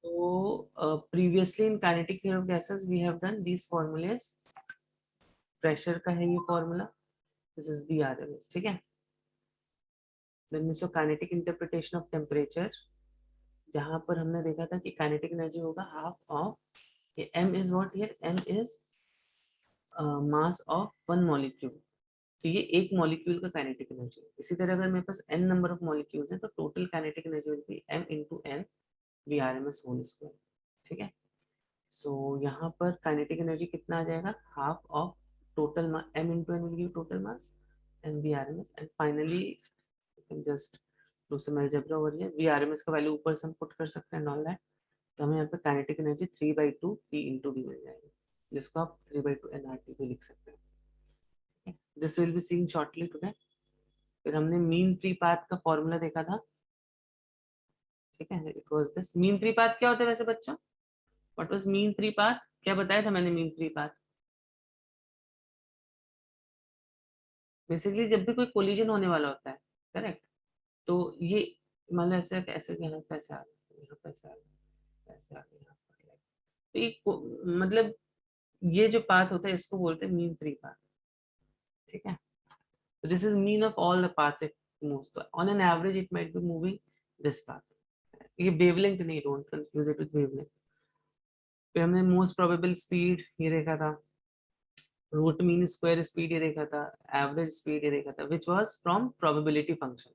तो previously in kinetic theory of gases we have done these formulas. Pressure का है ये फॉर्मूला, दिस इज BRMS, ठीक है। Then this kinetic interpretation of temperature, जहां पर हमने देखा था कि काइनेटिक एनर्जी होगा हाफ ऑफ ये m is what here, m is mass of one molecule. तो ये एक मॉलिक्यूल का काइनेटिक एनर्जी है। इसी तरह अगर मेरे पास n नंबर ऑफ मॉलिक्यूल्स हैं तो total kinetic energy will be m into n VRMS whole square, ठीक है। सो यहाँ पर काइनेटिक एनर्जी कितना आ जाएगा, half of total m into n will give total mass m VRMS, and finally you can just do some algebra over here। VRMS का value ऊपर से हम पुट कर सकते हैं ऑल दैट, तो हमें यहाँ पे kinetic energy 3/2 P into D मिल जाएगी, जिसको आप 3/2 nRT भी लिख सकते हैं। This will be seen shortly today. फिर हमने मीन फ्री पाथ का फॉर्मूला देखा था, ठीक है। It was this. Mean free path क्या होता है वैसे बच्चों, what was mean free path, क्या बताया था मैंने मीन फ्री पाथ? बेसिकली जब भी कोई कोलिजन होने वाला होता है, करेक्ट, तो ये मान लो ऐसे ऐसे यहाँ पैसे आ गए, यहाँ पैसे आ गए, पैसे आ गए यहाँ पर, तो ये मतलब ये जो पाथ होता है इसको बोलते हैं मीन फ्री पाथ, ठीक है। So this is mean of all the paths it moves. So on an average, it might be moving this path. ये wavelength नहीं, don't confuse it with wavelength. फिर हमने मोस्ट प्रोबेबल स्पीड ये देखा था, root mean square speed ये देखा था, एवरेज स्पीड ये देखा था, which was from probability function,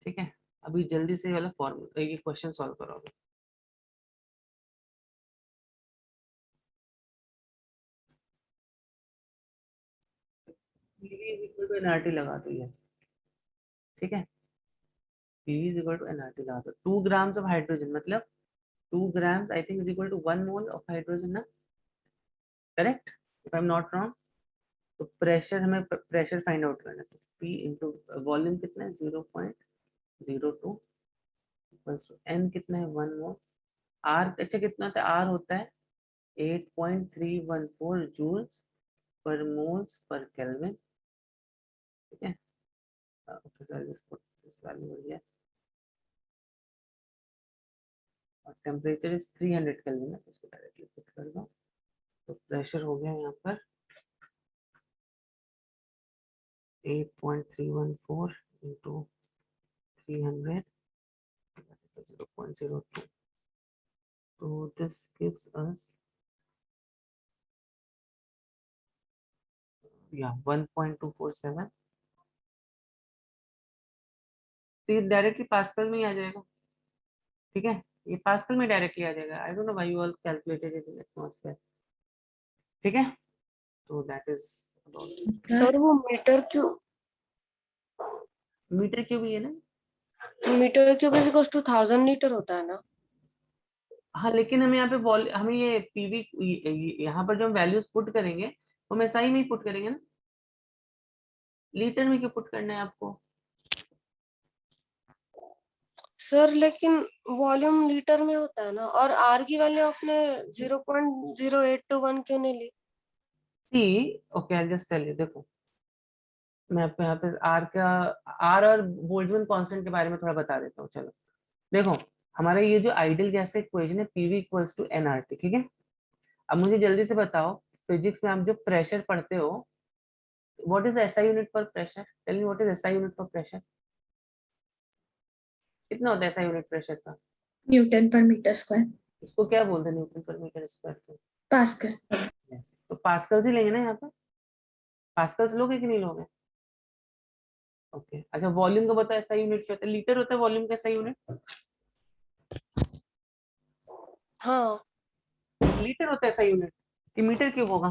ठीक है। अभी जल्दी से वाला फॉर्मूला ये क्वेश्चन सॉल्व करोगे। PV is equal to nRT लगा दो ये, ठीक है। PV is equal to nRT लगा दो। 2 grams of hydrogen मतलब 2 grams I think is equal to 1 mole of hydrogen ना, correct if I am not wrong. तो प्रेशर, हमें प्रेशर फाइंड आउट करना है, तो P इंटू वॉल्यूम कितना है 0.02 n कितना है 1 मोल, R अच्छा कितना होता है, R होता है 8.314 joules per moles per kelvin, ठीक है। ओके सर दिस वैल्यू हो गया, और टेम्परेचर इज 300 केल्विन है, इसको डायरेक्टली पुट कर दो। तो प्रेशर हो गया यहाँ पर 8.314 into 300 0.02, so this gives us 1.247। तो ये डायरेक्टली पास्कल में ही आ जाएगा, ठीक है। ये पास्कल में डायरेक्टली आ जाएगा। I don't know why you all calculated it in atmosphere, ठीक है। तो दैट इज अबाउट सर वो मीटर क्यूब ही है ना। Metre cube is equal to 1000 litre होता है ना। हाँ लेकिन हमें यहाँ पे हमें ये पीवी यहाँ पर जो हम वैल्यूज पुट करेंगे वो हम SI में ही पुट करेंगे ना, लीटर में क्यों पुट करना है आपको? सर लेकिन वॉल्यूम लीटर में होता है ना, और आर की वैल्यू आपने 0.0821 क्यों नहीं ली? See okay I just tell you, देखो मैं आपको यहाँ पे आर और बोल्ट्जमैन कांस्टेंट के बारे में थोड़ा बता देता हूँ। चलो देखो, हमारा ये जो आइडियल गैस का इक्वेशन है पीवी इक्वल्स टू nRT, ठीक है। अब मुझे जल्दी से बताओ, फिजिक्स में आप जो प्रेशर पढ़ते हो, what is SI unit for pressure, tell me what is SI unit for pressure, कितना होता है SI यूनिट प्रेशर का? न्यूटन पर मीटर स्क्वायर, इसको क्या बोलते हैं newton per metre square? Pascal. yes. तो पास्कल्स ही लेंगे ना यहाँ पे, पास्कल्स लोगे कि नहीं लोगे? ओके अच्छा, वॉल्यूम का बता SI यूनिट क्या होता है, लीटर होता है वॉल्यूम का SI यूनिट, हाँ लीटर होता है SI यूनिट कि मीटर क्यूब होगा?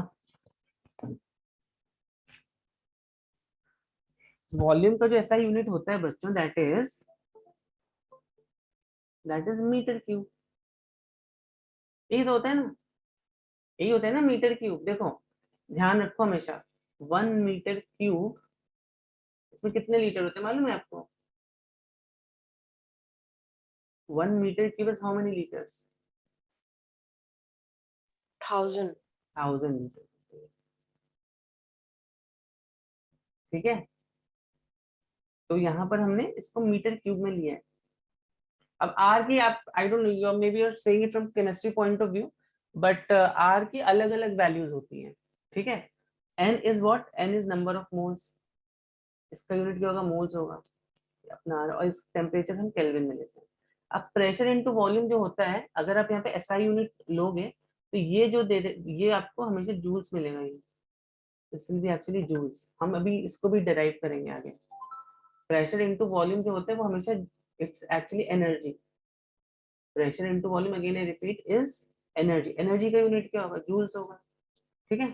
वॉल्यूम का जो SI यूनिट होता है बच्चों, दैट इज मीटर क्यूब, यही तो होता है ना, यही होता है ना मीटर क्यूब। देखो ध्यान रखो हमेशा, 1 मीटर क्यूब, इसमें कितने लीटर होते हैं मालूम है आपको? 1 metre cube is how many litres? 1000। 1000 litre, ठीक है। तो यहाँ पर हमने इसको मीटर क्यूब में लिया है, अब आर की आप I don't know you may be are saying it from chemistry point of view, but R की अलग अलग वैल्यूज होती हैं, ठीक है। N is what, n is number of moles, इसका यूनिट क्या होगा, मोल्स होगा अपना, और इस टेम्परेचर हम केल्विन में लेते हैं। अब प्रेशर इनटू वॉल्यूम जो होता है, अगर आप यहाँ पे एसआई यूनिट लोगे तो ये जो दे ये आपको हमेशा जूल्स मिलेगा, ये this will be actually joules. हम अभी इसको भी डिराइव करेंगे आगे। प्रेशर इनटू वॉल्यूम जो होता है वो हमेशा it's actually energy. Pressure into volume again I repeat is energy. Energy का यूनिट क्या होगा, जूल्स होगा, ठीक है।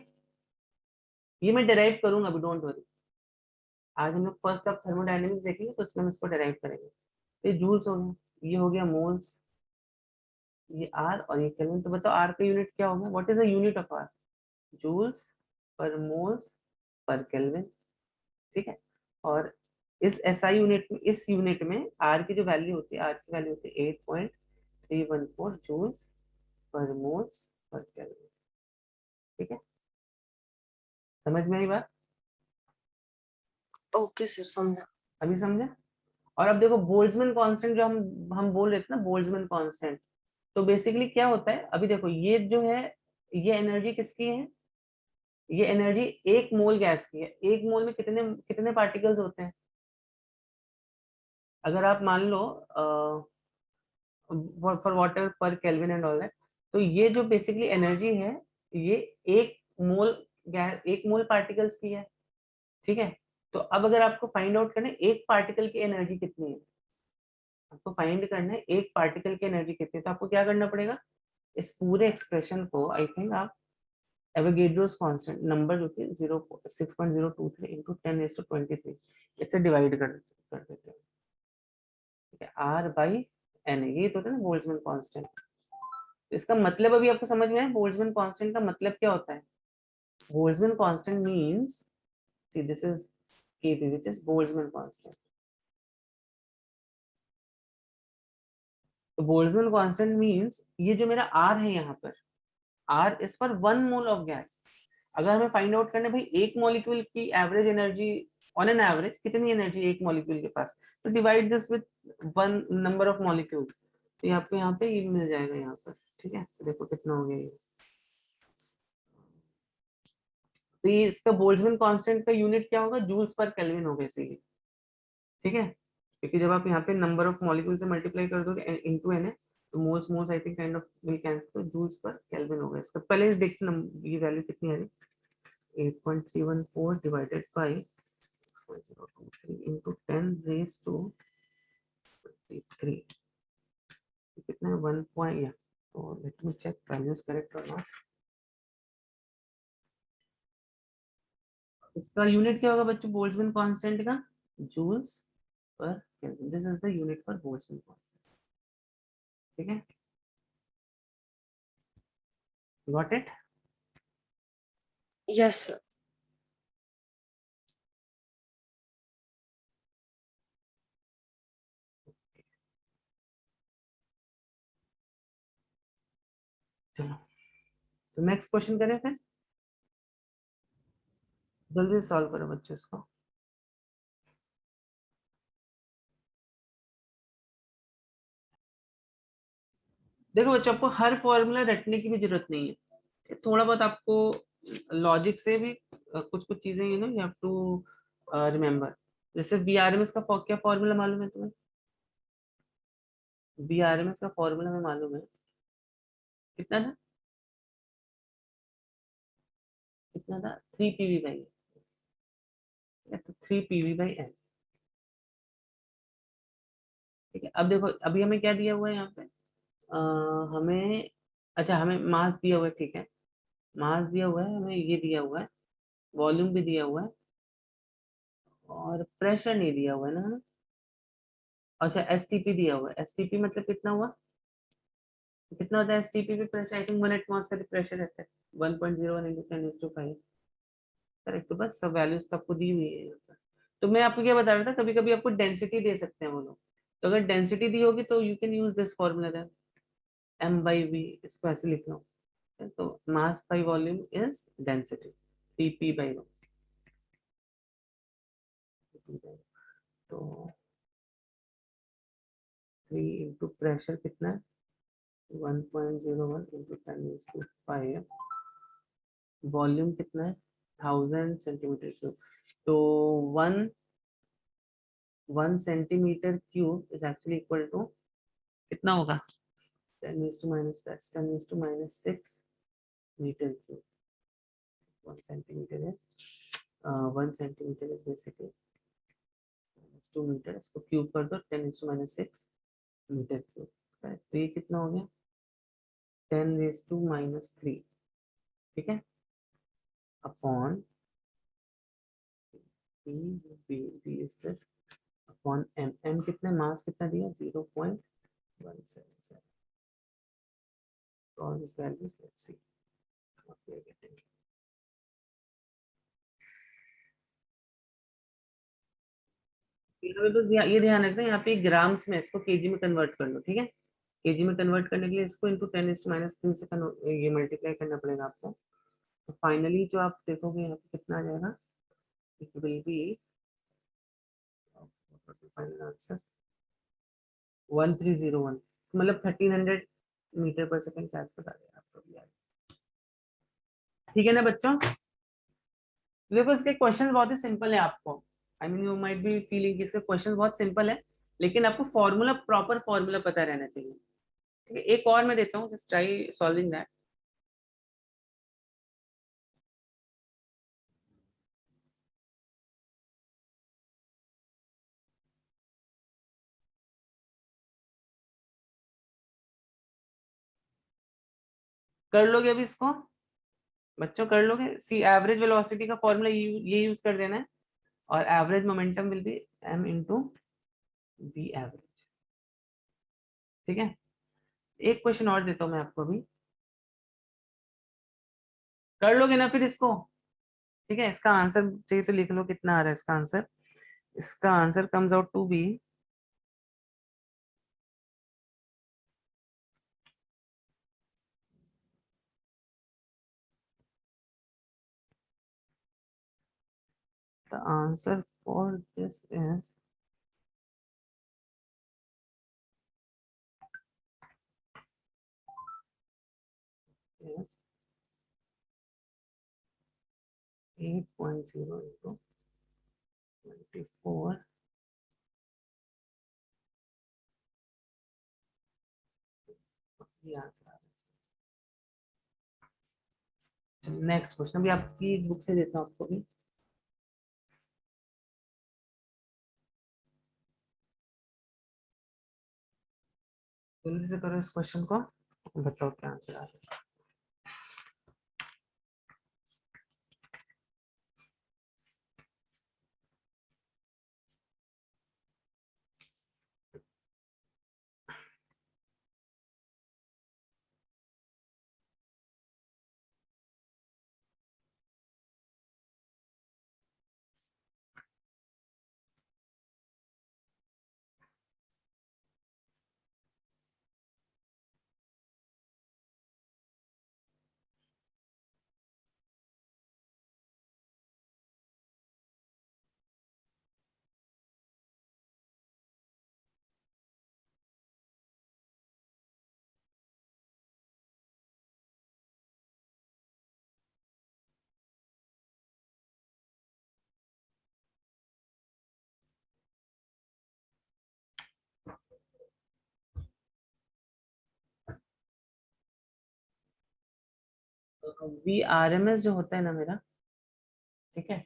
ये मैं डिराइव करूंगा अभी, डोंट वरी। आज हम लोग फर्स्ट ऑफ थर्मोडायनेमिक्स देखेंगे तो उसमें हम इसको डिराइव करेंगे। तो ये जूल्स हो गया, ये हो गया मोल्स, ये आर और ये केल्विन। तो बताओ आर का यूनिट क्या होगा, what is the unit of R, joules per moles per kelvin, ठीक है। और इस एसआई यूनिट में, इस यूनिट में आर की जो वैल्यू होती है, आर की वैल्यू होती है 8.314 joules per moles per kelvin, ठीक है। समझ में आई बात, ओके सर, समझा। अभी समझा। और अब देखो बोल्ट्जमैन कांस्टेंट जो हम बोल रहे थे ना, बोल्ट्जमैन कांस्टेंट, तो बेसिकली क्या होता है, अभी देखो ये जो है, ये एनर्जी किसकी है, ये एनर्जी एक मोल गैस की है। एक मोल में कितने कितने पार्टिकल्स होते हैं, अगर आप मान लो for water per kelvin and all that, तो ये जो बेसिकली एनर्जी है, ये एक मोल गैस, एक मोल पार्टिकल्स की है, ठीक है। तो अब अगर आपको फाइंड आउट करना है एक पार्टिकल की एनर्जी कितनी है, आपको फाइंड करना है एक पार्टिकल की एनर्जी कितनी है, तो आपको क्या करना पड़ेगा, इस पूरे एक्सप्रेशन को आई थिंक आप एवोगेड्रोस कांस्टेंट नंबर जो कि 6.023 इंटू 10⁻23 इससे डिवाइड कर देते हैं, ठीक है। आर बाई एन, ये तो होता है ना बोल्ट्जमैन कांस्टेंट। तो इसका मतलब अभी आपको समझ में आया बोल्ट्जमैन कांस्टेंट का मतलब क्या होता है। Boltzmann constant means, see this is kB which is Boltzmann constant. तो बोल्ट्जमैन कांस्टेंट मींस ये जो मेरा आर है यहाँ पर, R is for 1 mole of gas. अगर हमें फाइंड आउट करना है भाई एक मॉलिक्यूल की average energy, on an average कितनी एनर्जी एक मॉलिक्यूल के पास, तो divide this with one number of molecules, तो आपको यहाँ पे ये मिल जाएगा यहाँ पर, ठीक है। तो देखो कितना हो गया ये, तो ये इसका बोल्ट्जमैन कांस्टेंट का यूनिट क्या होगा, जूल्स पर केल्विन होगा इसीलिए, ठीक है। क्योंकि जब आप यहाँ पे नंबर ऑफ मॉलिक्यूल से मल्टीप्लाई कर दोगे इनटू एन है, तो moles moles I think kind of will cancel, तो जूल्स पर केल्विन होगा इसका। पहले देखते ये वैल्यू कितनी आ रही, 8.314 divided by 0.023 into 10 raised to 23, कितना है 1 पॉइंट, या तो let me check values correct और नॉट। इसका यूनिट क्या होगा बच्चों बोल्ट्जमैन कांस्टेंट का, joules per kelvin, this is the unit for Boltzmann constant, ठीक है। Got it. Yes sir. चलो तो नेक्स्ट क्वेश्चन करें फिर, जल्दी से सॉल्व करो बच्चों इसको। देखो बच्चों आपको हर फॉर्मूला रटने की भी जरूरत नहीं है, थोड़ा बहुत आपको लॉजिक से भी कुछ कुछ चीजें you know you have to remember. जैसे बीआरएमएस का क्या फॉर्मूला मालूम है तुम्हें, बीआरएमएस का फॉर्मूला में मालूम है कितना था, कितना था 3 PV/N, तो 3 PV/N, ठीक है। अब देखो अभी हमें क्या दिया हुआ है यहाँ पे, हमें, अच्छा हमें मास दिया हुआ है, ठीक है। मास दिया हुआ है, हमें ये दिया हुआ है, वॉल्यूम भी दिया हुआ है, और प्रेशर नहीं दिया हुआ है ना। अच्छा एसटीपी दिया हुआ है, एसटीपी मतलब कितना हुआ, कितना होता है एसटीपी पे pressure, I think 1 atmospheric pressure रहता है 1.01 into 10⁻5, करेक्ट। तो बस सब वैल्यूज तो आपको दी हुई है यहाँ पर। तो मैं आपको क्या बता रहा था, कभी कभी आपको डेंसिटी दे सकते हैं वो लोग, तो अगर डेंसिटी दी होगी तो you can use this formula that m/v, इसको ऐसे लिख लो, तो mass by volume is density 3p/1, तो 3 इंटू प्रेशर कितना है 1.01 इंटू 10⁵ वॉल्यूम कितना है 1000 सेंटीमीटर क्यूब। तो 1 centimetre cube is actually equal to कितना होगा 10⁻6 metre cube. 1 centimetre is 1 centimetre is basically -2 metre, इसको क्यूब कर दो 10⁻6 मीटर क्यूब। तो ये कितना हो गया 10⁻3, ठीक है, upon b is this upon m कितने मास कितना दिया 0.177। all these values, let's see what we are getting. यहाँ पे बस ये ध्यान रखना यहाँ पे ग्राम्स में इसको केजी में कन्वर्ट कर लो, ठीक है। केजी में कन्वर्ट करने के लिए इसको इंटू 10⁻³ से ये मल्टीप्लाई करना पड़ेगा आपको। तो फाइनली जो आप देखोगे यहाँ पे कितना आ जाएगा, it will be final answer 1301, मतलब 1300 मीटर पर सेकंड क्या बता देगा आपको भी यार। ठीक है ना बच्चों, देखो इसके क्वेश्चन बहुत ही सिंपल है आपको, I mean you might be feeling इसके क्वेश्चन बहुत सिंपल है, लेकिन आपको फॉर्मूला प्रॉपर फॉर्मूला पता रहना चाहिए, ठीक है। एक और मैं देता हूँ, जस्ट ट्राई सॉल्विंग दैट। कर लोगे अभी इसको बच्चों, कर लोगे। सी एवरेज वेलोसिटी का फॉर्मूला ये यूज कर देना है, और average momentum will be m into v average, ठीक है। एक क्वेश्चन और देता हूं मैं आपको अभी, कर लोगे ना फिर इसको, ठीक है। इसका आंसर चाहिए तो लिख लो कितना आ रहा है इसका आंसर। इसका answer comes out to be 8.0 into 24 ये आंसर आ रहा है। नेक्स्ट क्वेश्चन अभी आपकी बुक से देता हूँ आपको भी, जल्दी से करो इस क्वेश्चन को, बताओ क्या आंसर आ रहा है। वी आर एम एस जो होता है ना मेरा, ठीक है,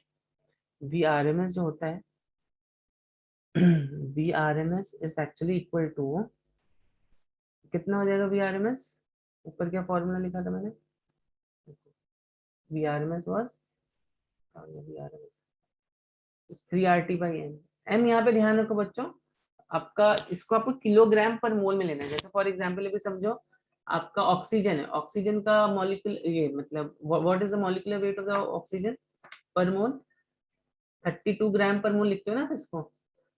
वी आर एम एस जो होता है v r m s is actually equal to कितना हो जाएगा वी आर एम एस, ऊपर क्या फॉर्मूला लिखा था मैंने, v r m s was v r m s 3RT/m। m यहाँ पे ध्यान रखो बच्चों, आपका इसको आपको किलोग्राम पर मोल में लेना है। जैसे फॉर एग्जांपल अभी समझो आपका ऑक्सीजन है, ऑक्सीजन का मॉलिक्यूल ये मतलब what is the molecular weight of the oxygen पर मोल 32 ग्राम पर मोल लिखते हो ना इसको,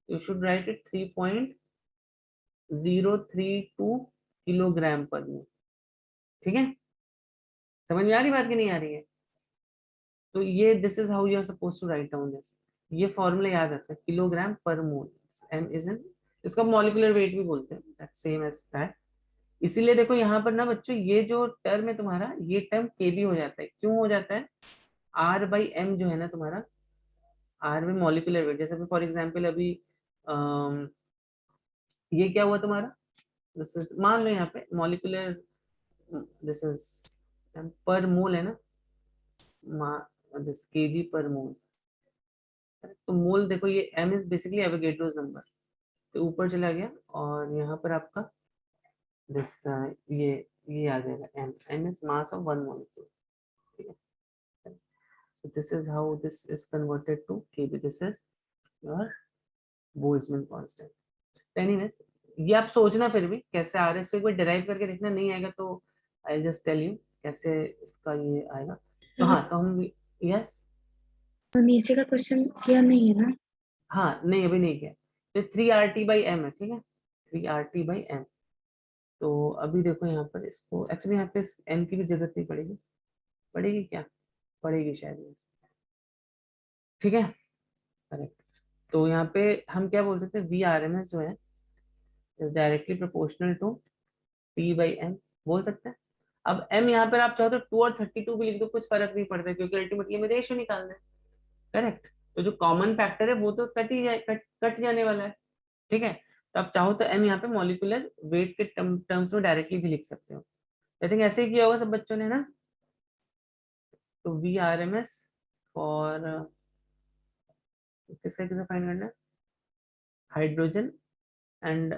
you should write it 3.032 kilogram पर मोल, ठीक है। समझ में आ रही बात की नहीं आ रही है? तो ये this is how you are suppose to write down this, ये फॉर्मूला याद रखना, किलोग्राम पर मोल, m इज इन इसका मॉलिक्यूलर वेट भी बोलते हैं, दैट सेम एज दैट। इसीलिए देखो यहाँ पर ना बच्चों, ये जो टर्म है तुम्हारा, ये टर्म केबी हो जाता है। क्यों हो जाता है? आर बाई एम जो है ना तुम्हारा, आर में मॉलिक्यूलर वेट, जैसे फॉर एग्जाम्पल अभी ये क्या हुआ तुम्हारा, दिस इज, मान लो यहाँ पे मॉलिक्यूलर, दिस इज पर मोल है ना, दिस केजी पर मोल। तो मोल देखो, ये m is basically Avogadro's number, तो ऊपर चला गया और यहाँ पर आपका दिस ये आ जाएगा m, m is mass of one molecule, ठीक है। so this is how this is converted to kb, this is your Boltzmann constant. Anyways, ये आप सोचना फिर भी कैसे आ रहा है, इसको एक बार डिराइव करके देखना, नहीं आएगा तो आई जस्ट टेल यू कैसे इसका ये आएगा। तो हाँ, तो हम, यस, तो नीचे का क्वेश्चन किया नहीं है ना? हाँ नहीं अभी नहीं किया। तो 3RT/m है, ठीक है, 3RT/m। तो अभी देखो यहाँ पर इसको, एक्चुअली यहाँ पे m की भी जरूरत नहीं पड़ेगी, पड़ेगी क्या, पड़ेगी शायद, ठीक है, करेक्ट। तो यहाँ पे हम क्या बोल सकते हैं, VRMS जो है is directly proportional to T/m, बोल सकते हैं। अब m यहाँ पर आप चाहो तो 2 और 32 भी लिख दो, कुछ फर्क नहीं पड़ता, क्योंकि अल्टीमेटली में रेशियो निकालना है, करेक्ट। तो जो कॉमन फैक्टर है वो तो कट जाने वाला है, ठीक है। तो आप चाहो तो m यहाँ पे मॉलिक्यूलर वेट के टर्म्स में डायरेक्टली भी लिख सकते हो। आई थिंक ऐसे ही किया होगा सब बच्चों ने ना। तो VRMS फॉर किससे किसे फाइंड करना है, हाइड्रोजन एंड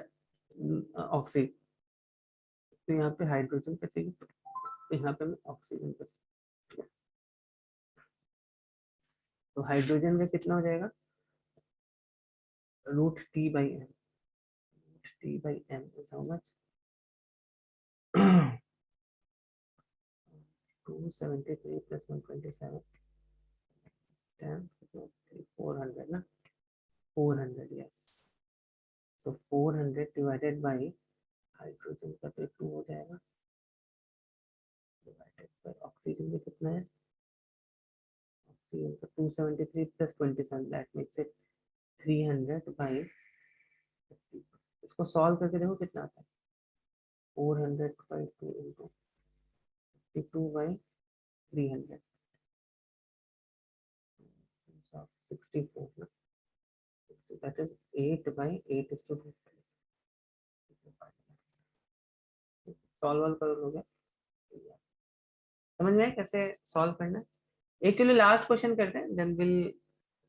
ऑक्सीजन। तो यहाँ पे हाइड्रोजन पे चाहिए, तो यहाँ पे मैं ऑक्सीजन पे, तो हाइड्रोजन का कितना हो जाएगा, √T/m, T/m is how much, 273 plus 127, 10, 400 ना, 400, yes। so 400 divided by hydrogen का तो 2 हो जाएगा, डिवाइडेड बाय ऑक्सीजन में कितना है, ऑक्सीजन का 273 plus 27, दैट मेक्स इट 300/50। इसको सॉल्व करके देखो कितना आता है, 400/2 into 52/300, 64 ना, that is 8/8:2। सॉल्व कर लोगे, समझ में आया कैसे सॉल्व करना है। एक चलो लास्ट क्वेश्चन करते हैं, देन विल,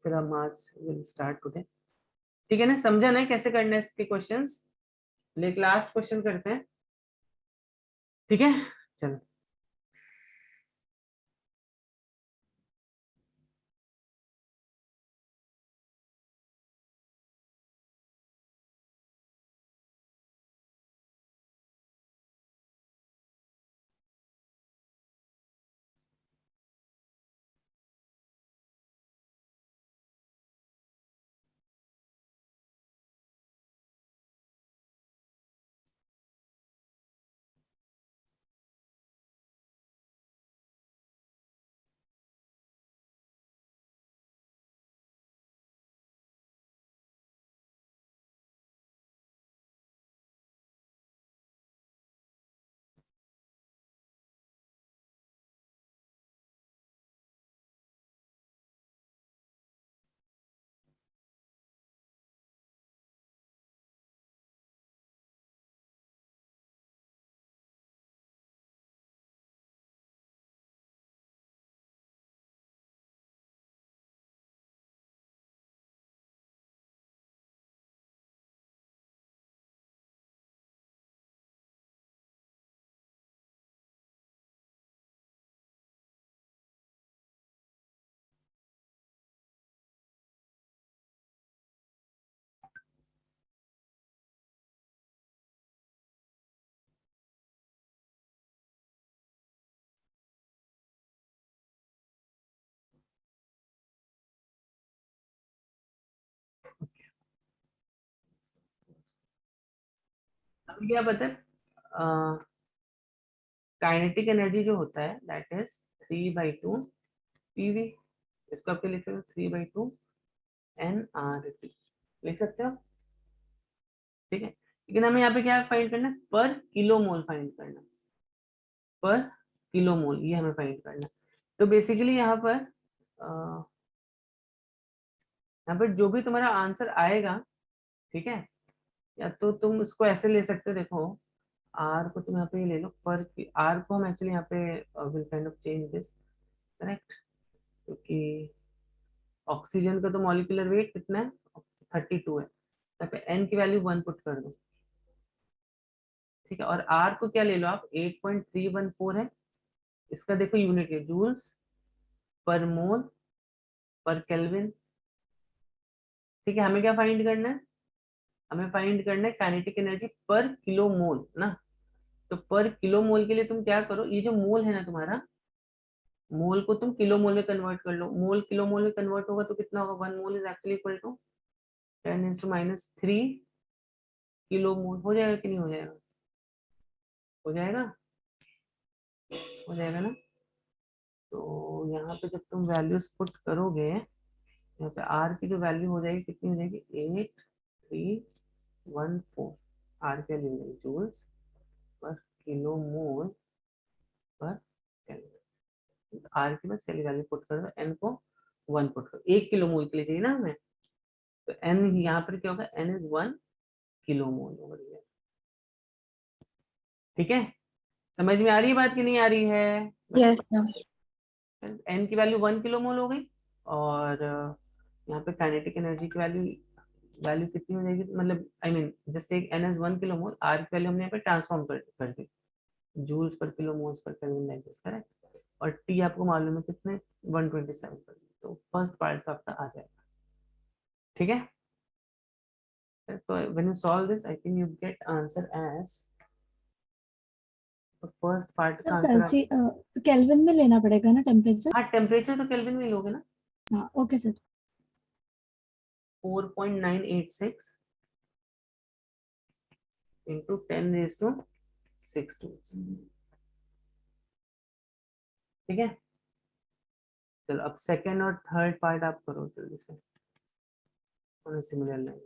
फिर हम आज विल स्टार्ट टुडे, ठीक है ना, समझा ना कैसे करना है इसके क्वेश्चंस। एक लास्ट क्वेश्चन करते हैं, ठीक है, चलो। अभी क्या पता है, काइनेटिक एनर्जी जो होता है दैट इज 3/2 PV। इसको आपके लिख सकते हो 3/2 NRT लिख सकते हो। ठीक है, लेकिन हमें यहाँ पे क्या फाइंड करना है, पर किलो मोल फाइंड करना, पर किलो मोल ये हमें फाइंड करना। तो बेसिकली यहाँ पर जो भी तुम्हारा आंसर आएगा, ठीक है, या तो तुम इसको ऐसे ले सकते हो, देखो आर को तुम यहाँ पे ले लो, पर आर को हम एक्चुअली यहाँ पे will kind of change this, correct, क्योंकि ऑक्सीजन का तो मॉलिक्यूलर वेट कितना है, 32 है, यहाँ पे एन की वैल्यू 1 पुट कर दो, ठीक है, और आर को क्या ले लो आप, 8.314 है, इसका देखो यूनिट है जूल्स पर मोल पर केल्विन, ठीक है। हमें क्या फाइंड करना है, हमें फाइंड करना है काइनेटिक एनर्जी पर किलो मोल ना। तो पर किलो मोल के लिए तुम क्या करो, ये जो मोल है ना तुम्हारा, मोल को तुम किलो मोल में कन्वर्ट कर लो, मोल किलो मोल में कन्वर्ट होगा तो कितना होगा, 1 mole is actually equal to 10⁻³ kilo mole. हो जाएगा कि नहीं हो जाएगा, हो जाएगा, हो जाएगा ना। तो यहाँ पे जब तुम वैल्यूज पुट करोगे, यहाँ पे आर की जो वैल्यू हो जाएगी कितनी हो जाएगी, 8314, आर की वैल्यू हो जाएगी जूल्स पर किलो मोल पर केल्विन। आर की बस वैल्यू पुट कर दो, एन को 1 पुट करो, 1 किलो मोल के लिए चाहिए ना हमें, तो एन यहाँ पर क्या होगा, n is 1 kilo mole over here, ठीक है। समझ में आ रही है बात कि नहीं आ रही है, यस मैम। एन की वैल्यू 1 किलो मोल हो गई, और यहाँ पे काइनेटिक एनर्जी की वैल्यू वैल्यू कितनी हो जाएगी, मतलब आई मीन जस्ट एक n as 1 kilo mole, R की वैल्यू हमने यहाँ पे ट्रांसफॉर्म कर दी joules per kilo moles per kelvin like this, correct, और टी आपको मालूम है कितने, 127 पर, तो फर्स्ट पार्ट का आपका आ जाएगा, ठीक है। तो when you solve this I think you get answer as, तो फर्स्ट पार्ट सर का आंसर आप, सेल्सियस केल्विन में लेना पड़ेगा ना टेम्परेचर? हाँ टेम्परेचर तो केल्विन में ही लोगे ना, हाँ ओके सर। 4.986 into 10⁻6 joules, ठीक है। चलो अब सेकेंड और थर्ड पार्ट आप करो जल्दी से सिमिलर लाइन।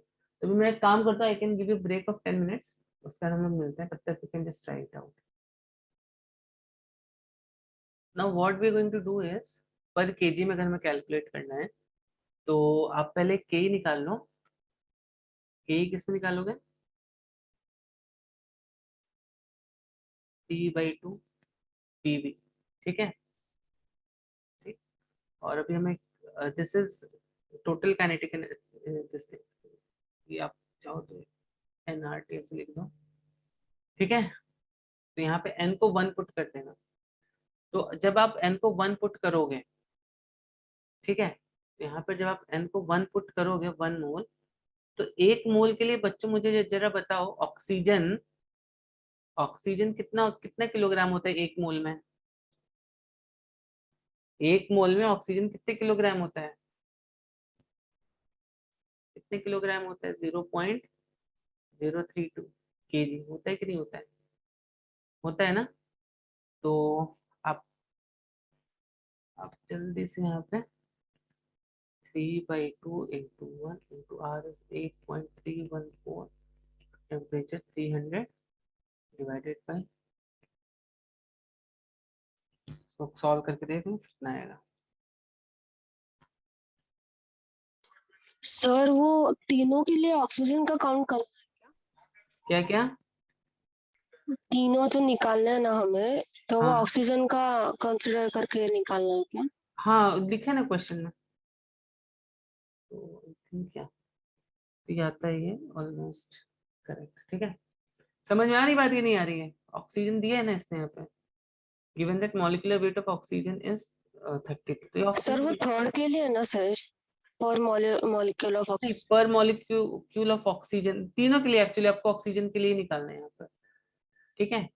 तो मैं एक काम करता हूँ, I can give you break of 10 minutes, उसके बाद हम लोग मिलते हैं, तब तक you can just write out. Now what we are going to do is, per kg में अगर हमें कैलकुलेट करना है तो आप पहले के निकाल लो, के किसमें निकालोगे, T/2 PV, ठीक है, ठीक। और अभी हमें this is total kinetic this, ये आप चाहो तो NRT से लिख दो, ठीक है। तो यहाँ पे n को 1 पुट कर देना, तो जब आप n को 1 पुट करोगे, ठीक है, तो यहाँ पर जब आप n को 1 पुट करोगे 1 मोल, तो 1 मोल के लिए बच्चों मुझे जरा बताओ, ऑक्सीजन, ऑक्सीजन कितना कितना किलोग्राम होता है 1 मोल में, 1 मोल में ऑक्सीजन कितने किलोग्राम होता है, कितने किलोग्राम होता है, 0.032 kg होता है कि नहीं होता है, होता है ना। तो आप जल्दी से यहाँ पे 3/2 into 1 into R is 8.314, temperature 300 divided by, इसको सॉल्व करके देख लो कितना आएगा। सर वो तीनों के लिए ऑक्सीजन का काउंट कर, क्या क्या, तीनों जो निकालना है ना हमें, तो वो हाँ ऑक्सीजन का कंसिडर करके निकालना है क्या? हाँ लिखा है ना क्वेश्चन में, तो I think क्या, तो ये आता है, ये ऑलमोस्ट करेक्ट, ठीक है। समझ में आ रही बात, ये नहीं आ रही है, ऑक्सीजन दिया है ना इसने यहाँ पे, given that molecular weight of oxygen is 32, तो ये सर वो ऑक्सीजन थर्ड के लिए है ना सर, पर मॉलिक्यूल ऑफ नहीं, ऑक्सीजन। पर मॉलिक्यूल ऑफ ऑक्सीजन तीनों के लिए, एक्चुअली आपको ऑक्सीजन के लिए निकालना है यहाँ पर, ठीक है।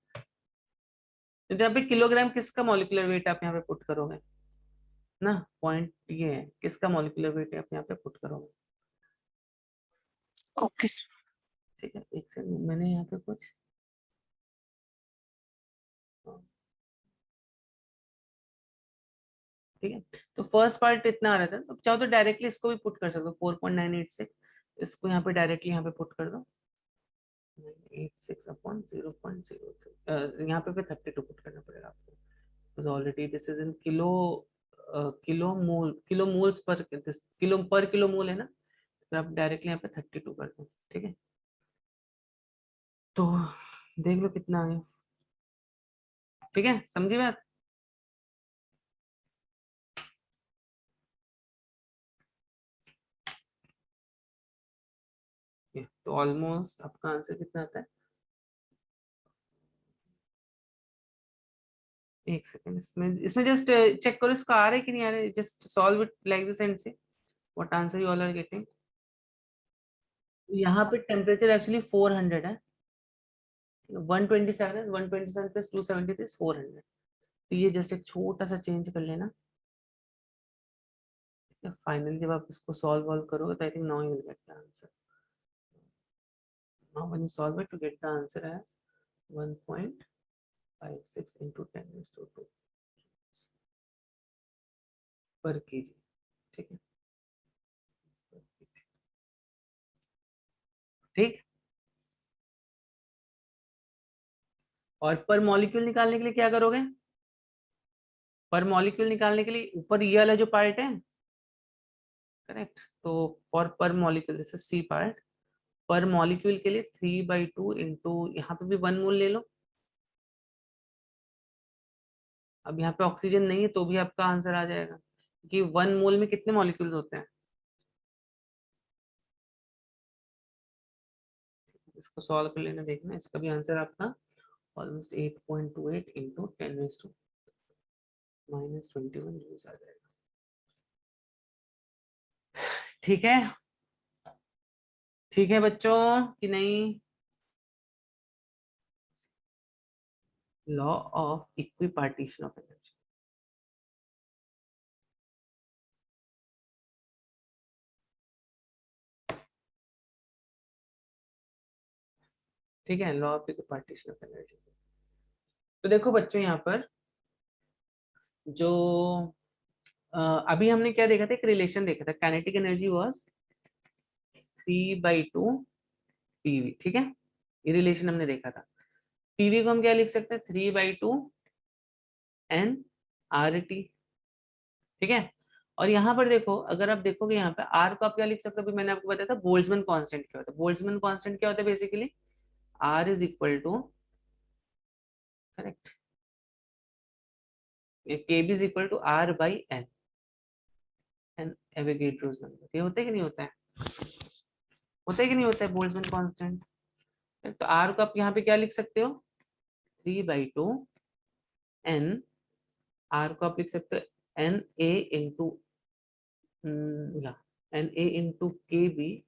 तो यहाँ पे किलोग्राम किसका मॉलिक्यूलर वेट आप यहाँ पे पुट करोगे ना, पॉइंट ये है, किसका मॉलिक्यूलर वेट आप यहाँ पे पुट करोगे, ओके सर। ठीक है। एक सेकंड, मैंने यहाँ पे कुछ, ठीक है, तो फर्स्ट पार्ट इतना आ रहा था, तो चाहो तो डायरेक्टली इसको भी पुट कर सकते हो, 4.986, इसको यहाँ पे डायरेक्टली यहाँ पे पुट कर दो, 986 अपॉन 0.03, यहाँ पे 32 पुट करना पड़ेगा आपको, because already this is in kilo moles पर किलो मोल है ना, तो आप डायरेक्टली यहाँ पे 32 कर दो, ठीक है। तो देख लो कितना है, ठीक है, समझी बात। तो ऑलमोस्ट आपका आंसर कितना आता है, एक सेकेंड, इसमें जस्ट चेक करो इसका आ रहा है कि नहीं आ रहा है, just solve it like this and see what answer you all are getting. यहाँ पे टेम्परेचर एक्चुअली 400 है, 127 है, 127 प्लस 273 400, तो ये जस्ट एक छोटा सा चेंज कर लेना। फाइनली जब आप इसको सॉल्व वॉल्व करोगे तो I think now you will get the answer. Now when you solve it to get the answer as 1.56 into 10⁻², पर केजी, ठीक है, ठीक। और पर मॉलिक्यूल निकालने के लिए क्या करोगे, पर मॉलिक्यूल निकालने के लिए ऊपर ये वाला जो पार्ट है, करेक्ट, तो for per molecule this is C part, per molecule के लिए 3/2 इंटू यहाँ पे भी 1 मोल ले लो। अब यहाँ पे ऑक्सीजन नहीं है तो भी आपका आंसर आ जाएगा, कि 1 मोल में कितने मॉलिक्यूल्स होते हैं। इसको सॉल्व कर लेना, देखना इसका भी आंसर आपका ऑलमोस्ट 8.28 इंटू 10⁻⁻21 जूल्स आ जाएगा, ठीक है, ठीक है बच्चों कि नहीं। Law of equipartition of energy, ठीक है, law of equipartition of energy. तो देखो बच्चों यहाँ पर जो अभी हमने क्या देखा था, एक रिलेशन देखा था, काइनेटिक एनर्जी वाज 3/2 पीवी, ठीक है, ये रिलेशन हमने देखा था। पीवी को हम क्या लिख सकते हैं, 3/2 एन आर टी, ठीक है। और यहाँ पर देखो, अगर आप देखोगे यहाँ पे आर को आप क्या लिख सकते हो, अभी मैंने आपको बताया था बोल्ट्जमैन कांस्टेंट क्या होता है। बोल्ट्जमैन कांस्टेंट क्या होता है basically, R is equal to, correct, k B is equal to R by N, N Avogadro's number. ये होता है कि नहीं होता है, होता है कि नहीं होता है बोल्ट्जमैन कांस्टेंट। तो आर को आप यहाँ पे क्या लिख सकते हो, 3/2 एन, आर को आप लिख सकते हो एन ए इंटू या N A into k B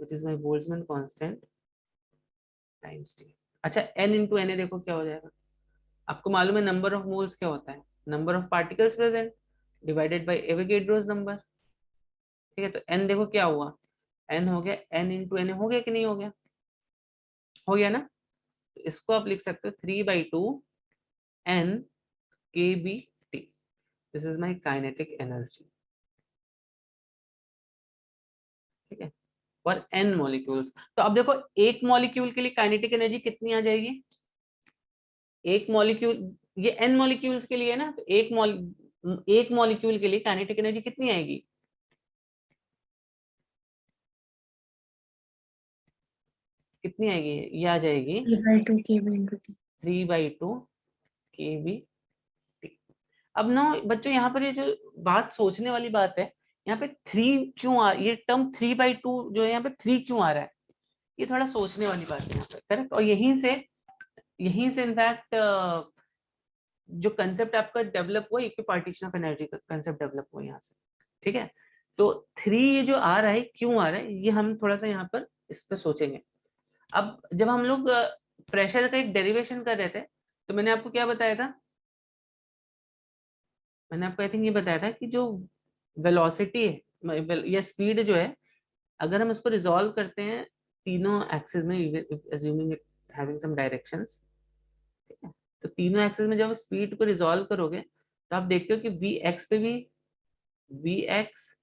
which is my Boltzmann constant times T. अच्छा एन इंटू एन ए देखो क्या हो जाएगा, आपको मालूम है नंबर ऑफ मोल्स क्या होता है, number of particles present divided by Avogadro's number, ठीक है। तो एन देखो क्या हुआ, एन हो गया, एन इंटू एन हो गया कि नहीं हो गया, हो गया ना। तो इसको आप लिख सकते हो 3/2 n k B T, this is my kinetic energy, ठीक है, फॉर एन मॉलिक्यूल्स। तो अब देखो एक मॉलिक्यूल के लिए काइनेटिक एनर्जी कितनी आ जाएगी, एक मॉलिक्यूल, ये एन मॉलिक्यूल्स के लिए है ना, तो एक मॉलिक्यूल के लिए काइनेटिक एनर्जी कितनी आएगी, कितनी आएगी, ये आ जाएगी 3/2 KB into T। 3/2 के बी टी। अब ना बच्चों यहाँ पर ये जो बात सोचने वाली बात है, यहाँ पे 3 क्यों ये टर्म 3/2 जो है यहाँ पे 3 क्यों आ रहा है, ये थोड़ा सोचने वाली बात है यहाँ पे, करेक्ट। और यहीं से इनफैक्ट जो कंसेप्ट आपका डेवलप हुआ, इक्विपार्टीशन ऑफ एनर्जी का कंसेप्ट डेवलप हुआ यहाँ से, ठीक है। तो 3 ये जो आ रहा है क्यों आ रहा है, ये हम थोड़ा सा यहाँ पर इस पर सोचेंगे। अब जब हम लोग प्रेशर का एक डेरिवेशन कर रहे थे, तो मैंने आपको क्या बताया था, मैंने आपको आई थिंक ये बताया था कि जो वेलोसिटी है या स्पीड जो है, अगर हम इसको रिजॉल्व करते हैं तीनों एक्सिस में, assuming it having some directions, ठीक है, तो तीनों एक्सिस में जब स्पीड को रिजॉल्व करोगे तो आप देखते हो कि वी एक्स पे भी वी एक्स,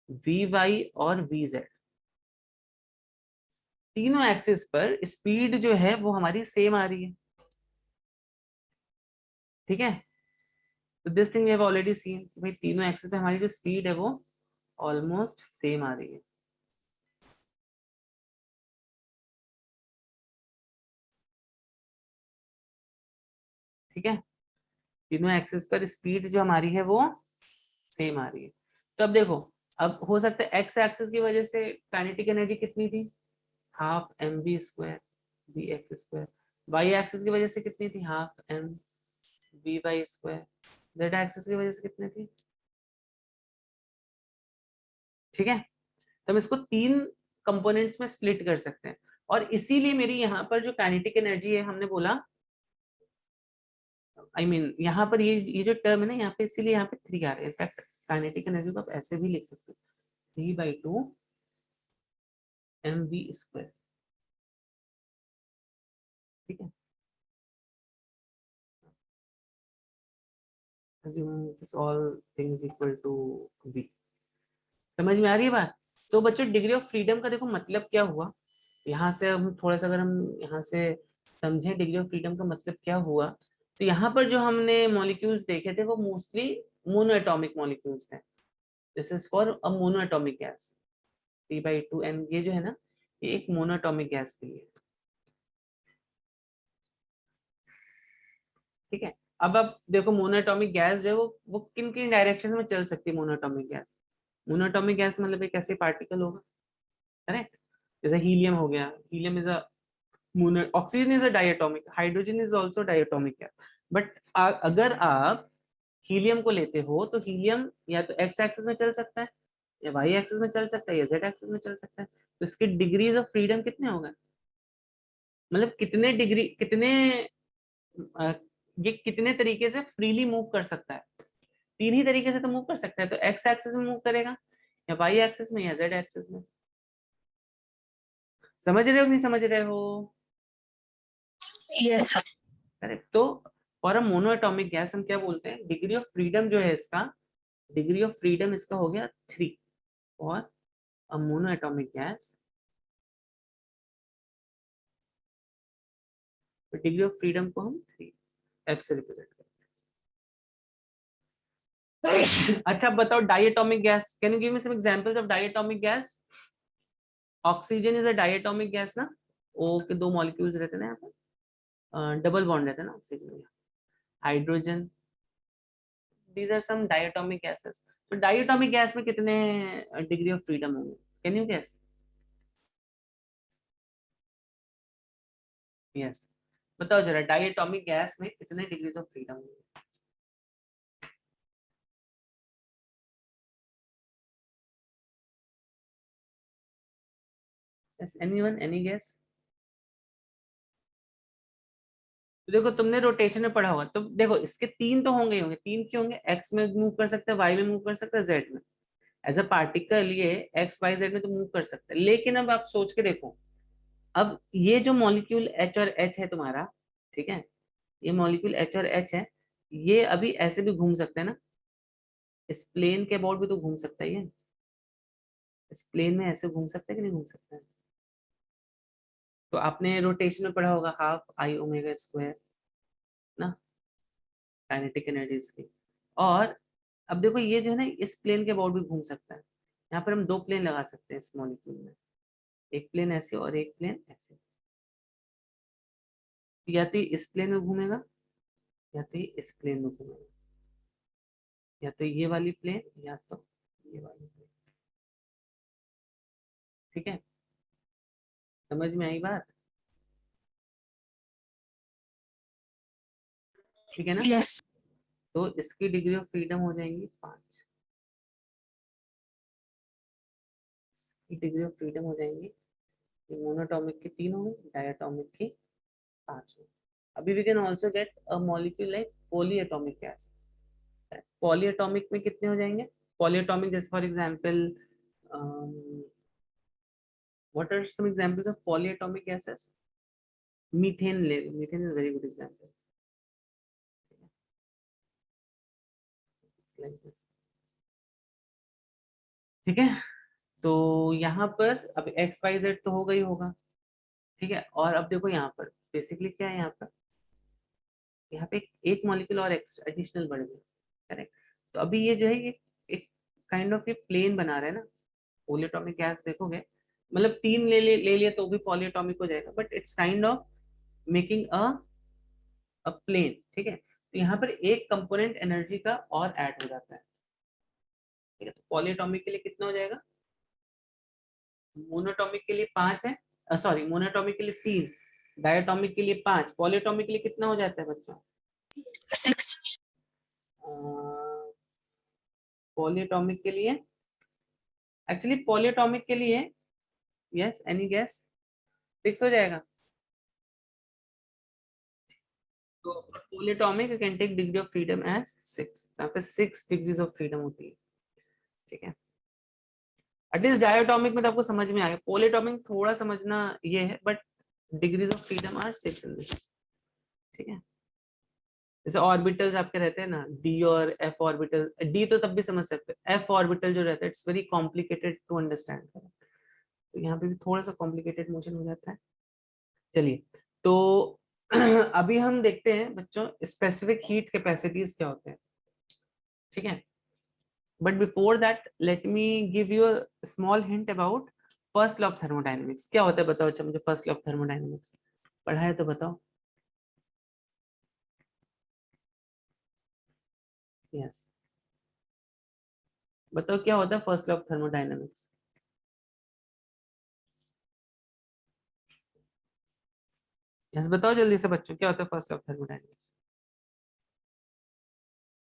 वी वाई और वी जेड, तीनों एक्सिस पर स्पीड जो है वो हमारी सेम आ रही है, ठीक है। तो this thing we have already seen, भाई तीनों एक्सिस पे हमारी जो स्पीड है वो ऑलमोस्ट सेम आ रही है। ठीक है, तीनों एक्सिस पर स्पीड जो हमारी है वो सेम आ रही है। तो अब देखो, अब हो सकता है एक्स एक्सिस की वजह से काइनेटिक एनर्जी कितनी थी, half m v square b x square. Y axis की वजह से कितनी थी, half m v y square. Z axis की वजह से कितनी थी, ठीक है। तो हम इसको तीन कंपोनेंट्स में स्प्लिट कर सकते हैं, और इसीलिए मेरी यहाँ पर जो काइनेटिक एनर्जी है, हमने बोला यहाँ पर ये जो टर्म है ना यहाँ पे, इसीलिए यहाँ पे 3 आ रहे हैं। इनफैक्ट काइनेटिक एनर्जी को आप ऐसे भी लिख सकते हो, 3/2 एम वी स्क्वायर, ठीक है। Assuming this all things equal to v, समझ में आ रही है बात। तो बच्चों डिग्री ऑफ फ्रीडम का देखो मतलब क्या हुआ, यहाँ से हम थोड़ा सा अगर हम यहाँ से समझें डिग्री ऑफ फ्रीडम का मतलब क्या हुआ, तो यहाँ पर जो हमने मॉलिक्यूल्स देखे थे वो मोस्टली मोनो एटॉमिक मॉलिक्यूल्स थे। This is for a mono atomic gas, 3/2 and ये जो है ना ये एक मोनो एटॉमिक गैस के लिए, ठीक है। अब आप देखो मोनोएटॉमिक गैस जो है वो किन किन डायरेक्शन में चल सकती है। मोनोएटॉमिक गैस, मोनोएटॉमिक गैस मतलब एक ऐसे पार्टिकल होगा, करेक्ट, जैसे हीलियम हो गया, helium is a mono, oxygen is a diatomic, hydrogen is also diatomic gas. But अगर आप हीलियम को लेते हो तो हीलियम या तो एक्स एक्सिस में चल सकता है, या वाई एक्सिस में चल सकता है, या जेड एक्सिस में चल सकता है। तो इसके डिग्रीज ऑफ फ्रीडम कितने हो गए, मतलब कितने डिग्री, कितने अ, ये कितने तरीके से फ्रीली मूव कर सकता है। 3 ही तरीके से तो मूव कर सकता है, तो एक्स एक्सिस में मूव करेगा, या वाई एक्सिस में, या जेड एक्सिस में। समझ रहे हो कि नहीं समझ रहे हो, यस सर। करेक्ट। तो फॉर अ मोनोएटॉमिक गैस हम क्या बोलते हैं, डिग्री ऑफ फ्रीडम जो है इसका, डिग्री ऑफ फ्रीडम इसका हो गया 3 फॉर अ मोनोएटॉमिक गैस। तो डिग्री ऑफ फ्रीडम को हम 3 एफ से रिप्रेजेंट करते हैं। अच्छा बताओ diatomic gas, can you give me some examples of diatomic gas. Oxygen is a diatomic gas ना, ओ के 2 मॉलिक्यूल्स रहते हैं ना यहाँ पर, डबल बॉन्ड रहता है ना ऑक्सीजन में। Hydrogen, these are some diatomic gases। तो डायटोमिक गैस में कितने डिग्री ऑफ फ्रीडम होंगे, कैन यू गेस। यस, बताओ जरा डायटोमिक गैस में कितने डिग्रीज ऑफ फ्रीडम होंगे। Yes, anyone, any guess. तो देखो तुमने रोटेशन में पढ़ा होगा, तो देखो इसके 3 तो होंगे ही होंगे। 3 क्यों होंगे, एक्स में मूव कर सकता है, वाई में मूव कर सकता है, जेड में। एज अ पार्टिकल ये एक्स वाई जेड में तो मूव कर सकता है, लेकिन अब आप सोच के देखो, अब ये जो मॉलिक्यूल एच और एच है तुम्हारा, ठीक है, ये मॉलिक्यूल एच और एच है, ये अभी ऐसे भी घूम सकते हैं ना, इस प्लेन के अबाउट भी तो घूम सकता है ये, इस प्लेन में ऐसे घूम सकता है कि नहीं घूम सकता है। तो आपने रोटेशन में पढ़ा होगा हाफ आई ओमेगा स्क्वायर ना, काइनेटिक एनर्जीज की। और अब देखो ये जो है ना इस प्लेन के अबाउट भी घूम सकता है। यहाँ पर हम 2 प्लेन लगा सकते हैं इस मॉलिक्यूल में, एक प्लेन ऐसे और एक प्लेन ऐसे। या तो ये इस प्लेन में घूमेगा, या तो ये इस प्लेन में घूमेगा, या तो ये वाली प्लेन, या तो ये वाली प्लेन, ठीक है। समझ में आई बात, ठीक है ना। यस। तो इसकी डिग्री ऑफ फ्रीडम हो जाएंगी 5, इसकी डिग्री ऑफ फ्रीडम हो जाएंगी, ये मोनोटॉमिक की 3 हो गई, डायटोमिक की 5 हो गई। अभी we can also get a molecule like polyatomic gas. Polyatomic में कितने हो जाएंगे, पॉलीएटॉमिक जैसे for example what are some examples of polyatomic gases. Methane ले, methane is very good example, ठीक है। तो यहाँ पर अब एक्स वाई जेड तो होगा ही होगा, ठीक है। और अब देखो यहाँ पर बेसिकली क्या है, यहाँ पे एक मॉलिक्यूल और एडिशनल बढ़ गया, करेक्ट। तो अभी ये जो है ये एक काइंड ऑफ ये प्लेन बना रहा है ना, पॉलीएटॉमिक गैस देखोगे, मतलब तीन ले लिया तो भी पॉलीएटॉमिक हो जाएगा, but it's kind of making a plane, ठीक है। तो यहाँ पर एक कंपोनेंट एनर्जी का और ऐड हो जाता है, ठीक है। तो पॉलीएटॉमिक के लिए कितना हो जाएगा, मोनोटॉमिक के लिए 5 है, सॉरी मोनोटॉमिक के लिए 3, डायटोमिक के लिए 5, पॉलीएटॉमिक के लिए कितना हो जाता है बच्चों, 6। पॉलीएटॉमिक के लिए, एक्चुअली पॉलीएटॉमिक के लिए, यस एनी गेस, 6 हो जाएगा। तो polyatomic you can take degree of freedom as 6, यहाँ पे 6 डिग्रीज ऑफ फ्रीडम होती है, ठीक है। एटलीस्ट डायटोमिक में तो आपको समझ में आ गया, पॉलीएटॉमिक थोड़ा समझना ये है, but degrees of freedom are 6 in this, ठीक है। जैसे ऑर्बिटल्स आपके रहते हैं ना, डी और एफ ऑर्बिटल, डी तो तब भी समझ सकते हैं, एफ ऑर्बिटल जो रहता है it's very complicated to understand, तो यहाँ पे भी थोड़ा सा कॉम्प्लिकेटेड मोशन हो जाता है। चलिए, तो अभी हम देखते हैं बच्चों स्पेसिफिक हीट कैपेसिटीज क्या होते हैं, ठीक है। But before that let me give you a small hint about first law of thermodynamics. क्या होता है बताओ, अच्छा मुझे फर्स्ट लॉ ऑफ थर्मोडायनेमिक्स पढ़ा है तो बताओ। यस, बताओ क्या होता है first law of thermodynamics. Yes बताओ जल्दी से बच्चों, क्या होता है फर्स्ट लॉ ऑफ थर्मोडायनेमिक्स।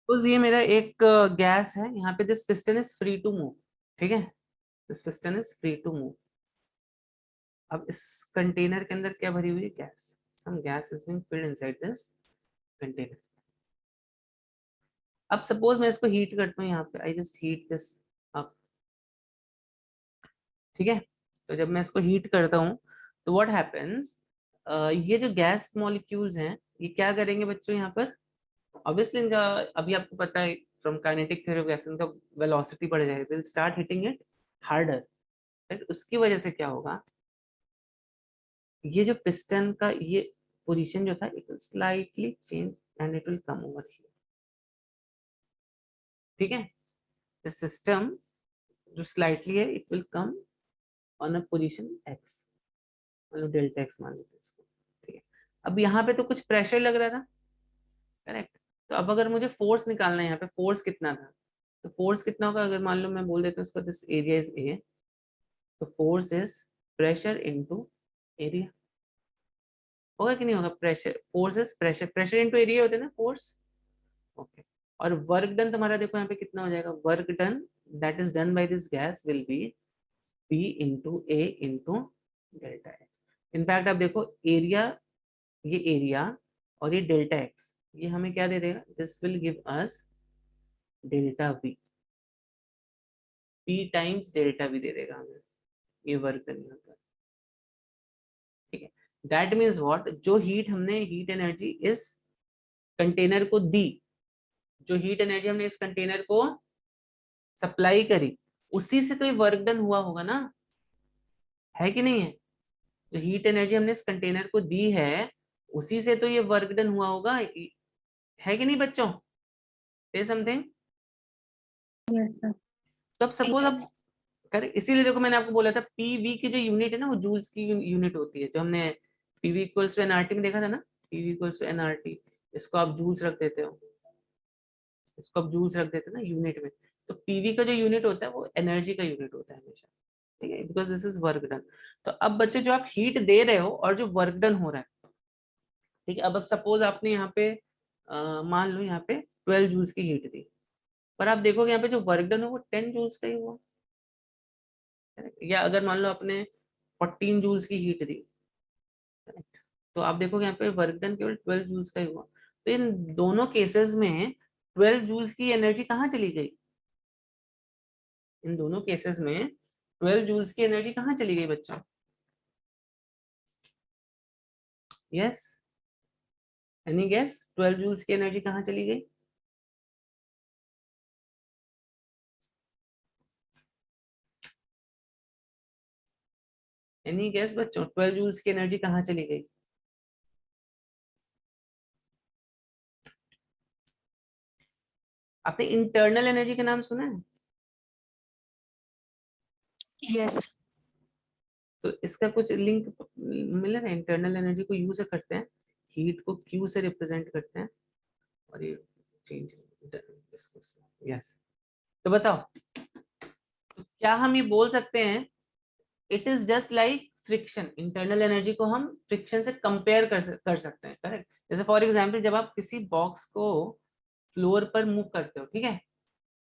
तो ये मेरा एक गैस है, यहाँ पे this piston is free to move, ठीक है, this piston is free to move. अब इस कंटेनर के अंदर क्या भरी हुई है, gas, some gas is being filled inside this container. अब सपोज मैं इसको हीट करता हूँ, यहाँ पे I just heat this up, ठीक है। तो जब मैं इसको हीट करता हूँ तो व्हाट हैपेंस, ये जो गैस मॉलिक्यूल्स हैं ये क्या करेंगे बच्चों, यहाँ पर ऑब्वियसली इनका, अभी आपको पता है from kinetic theory of gas, इनका वेलोसिटी बढ़ जाएगी, will start hitting it harder, right. उसकी वजह से क्या होगा, ये जो पिस्टन का ये पोजीशन जो था it will slightly change and it will come over here, ठीक है। द सिस्टम जो स्लाइटली है it will come on a position x, मतलब डेल्टा x मान लेते हैं इसको, ठीक है। अब यहाँ पे तो कुछ प्रेशर लग रहा था, करेक्ट। तो अब अगर मुझे फोर्स निकालना है, यहाँ पे फोर्स कितना था, तो फोर्स कितना होगा, अगर मान लो मैं बोल देता हूँ इसका दिस एरिया इज ए, तो force is pressure into area, होगा कि नहीं होगा, pressure force is pressure, pressure into area होता है ना फोर्स, ओके। और वर्क डन तुम्हारा देखो यहाँ पे कितना हो जाएगा, work done that is done by this gas will be P into A into delta x. In fact आप देखो एरिया, ये एरिया और ये डेल्टा एक्स, ये हमें क्या दे देगा, this will give us delta V, P times delta V दे देगा हमें, ये वर्क करने का, ठीक है। दैट मीन्स व्हाट, जो हीट हमने हीट एनर्जी इस कंटेनर को दी, जो हीट एनर्जी हमने इस कंटेनर को सप्लाई करी, उसी से तो ये वर्क डन हुआ होगा ना, है कि नहीं है। जो हीट एनर्जी हमने इस कंटेनर को दी है उसी से तो ये वर्क डन हुआ होगा, है कि नहीं बच्चों, से समथिंग। Yes sir. तो अब सपोज अब कर, इसीलिए देखो मैंने आपको बोला था पीवी की जो यूनिट है ना वो जूल्स की यूनिट होती है, जो हमने पीवी इक्वल्स टू एनआरटी में देखा था ना, पीवी इक्वल्स टू एनआरटी, इसको आप जूल्स रख देते हो, इसको आप जूल्स रख देते हो ना यूनिट में। तो पीवी का जो यूनिट होता है वो एनर्जी का यूनिट होता है हमेशा, ठीक है, because this is work done. तो अब बच्चे जो आप हीट दे रहे हो और जो वर्क डन हो रहा है, ठीक है। अब सपोज आपने यहाँ पे मान लो यहाँ पे 12 जूल्स की हीट दी, पर आप देखोगे यहाँ पे जो वर्क डन हो वो 10 जूल्स का ही हुआ, या अगर मान लो आपने 14 जूल्स की हीट दी, तो आप देखोगे यहाँ पे वर्क डन केवल 12 जूल्स का ही हुआ। तो इन दोनों केसेस में 12 जूल्स की एनर्जी कहाँ चली गई, इन दोनों केसेस में 12 जूल्स की एनर्जी कहाँ चली गई बच्चों, यस एनी गेस, 12 जूल्स की एनर्जी कहाँ चली गई। एनी गेस बच्चों, 12 जूल्स की एनर्जी कहाँ चली गई? आपने इंटरनल एनर्जी का नाम सुना है? यस। तो इसका कुछ लिंक मिला है? इंटरनल एनर्जी को यू से करते हैं, हीट को क्यू से रिप्रेजेंट करते हैं, और ये चेंज यस। तो बताओ, तो क्या हम ये बोल सकते हैं it is just like friction? Internal energy को हम फ्रिक्शन से कंपेयर कर सकते हैं, करेक्ट? जैसे फॉर एग्जांपल जब आप किसी बॉक्स को फ्लोर पर मूव करते हो, ठीक है,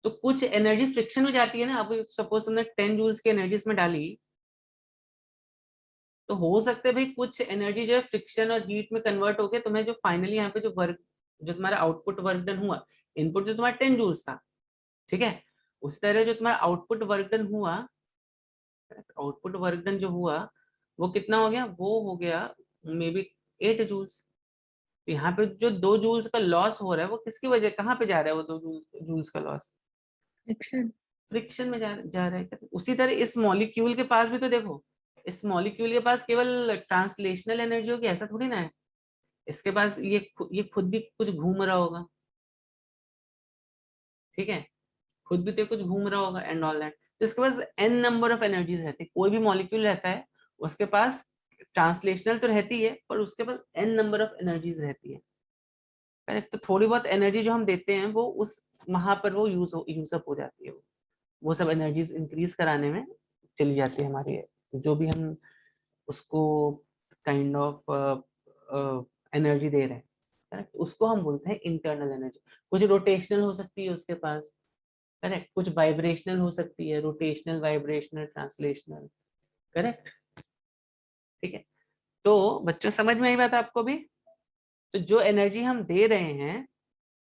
तो कुछ एनर्जी फ्रिक्शन में जाती है ना। अब सपोज तुमने 10 जूल्स की एनर्जी इसमें डाली, तो हो सकता है भाई कुछ एनर्जी जो है फ्रिक्शन और हीट में कन्वर्ट होके तुम्हें जो फाइनली यहाँ पे जो वर्क, जो तुम्हारा आउटपुट वर्क डन हुआ, इनपुट जो तुम्हारा 10 जूल्स था, ठीक है, उस तरह जो तुम्हारा आउटपुट वर्क डन हुआ, आउटपुट वर्क डन जो हुआ वो कितना हो गया? वो हो गया मे बी 8 जूल्स। तो यहाँ पे जो 2 जूल्स का लॉस हो रहा है वो किसकी वजह, कहाँ पे जा रहा है वो 2 जूल्स का लॉस? फ्रिक्शन। फ्रिक्शन में जा रहा है। उसी तरह इस मॉलिक्यूल के पास भी तो देखो, इस मॉलिक्यूल के पास केवल ट्रांसलेशनल एनर्जी होगी ऐसा थोड़ी ना है, इसके पास ये खुद भी कुछ घूम रहा होगा, ठीक है, खुद भी तो कुछ घूम रहा होगा एंड ऑल दैट। तो इसके पास एन नंबर ऑफ एनर्जीज रहती है, कोई भी मॉलिक्यूल रहता है उसके पास ट्रांसलेशनल तो रहती है पर उसके पास एन नंबर ऑफ एनर्जीज रहती है, करेक्ट? तो थोड़ी बहुत एनर्जी जो हम देते हैं वो उस वहां पर वो यूज अप हो जाती है, वो सब एनर्जीज इंक्रीज कराने में चली जाती है हमारी, जो भी हम उसको काइंड ऑफ एनर्जी दे रहे हैं, करेक्ट? उसको हम बोलते हैं इंटरनल एनर्जी। कुछ रोटेशनल हो सकती है उसके पास, करेक्ट, कुछ वाइब्रेशनल हो सकती है, रोटेशनल, वाइब्रेशनल, ट्रांसलेशनल, करेक्ट, ठीक है। तो बच्चों समझ में आई बात आपको भी? तो जो एनर्जी हम दे रहे हैं,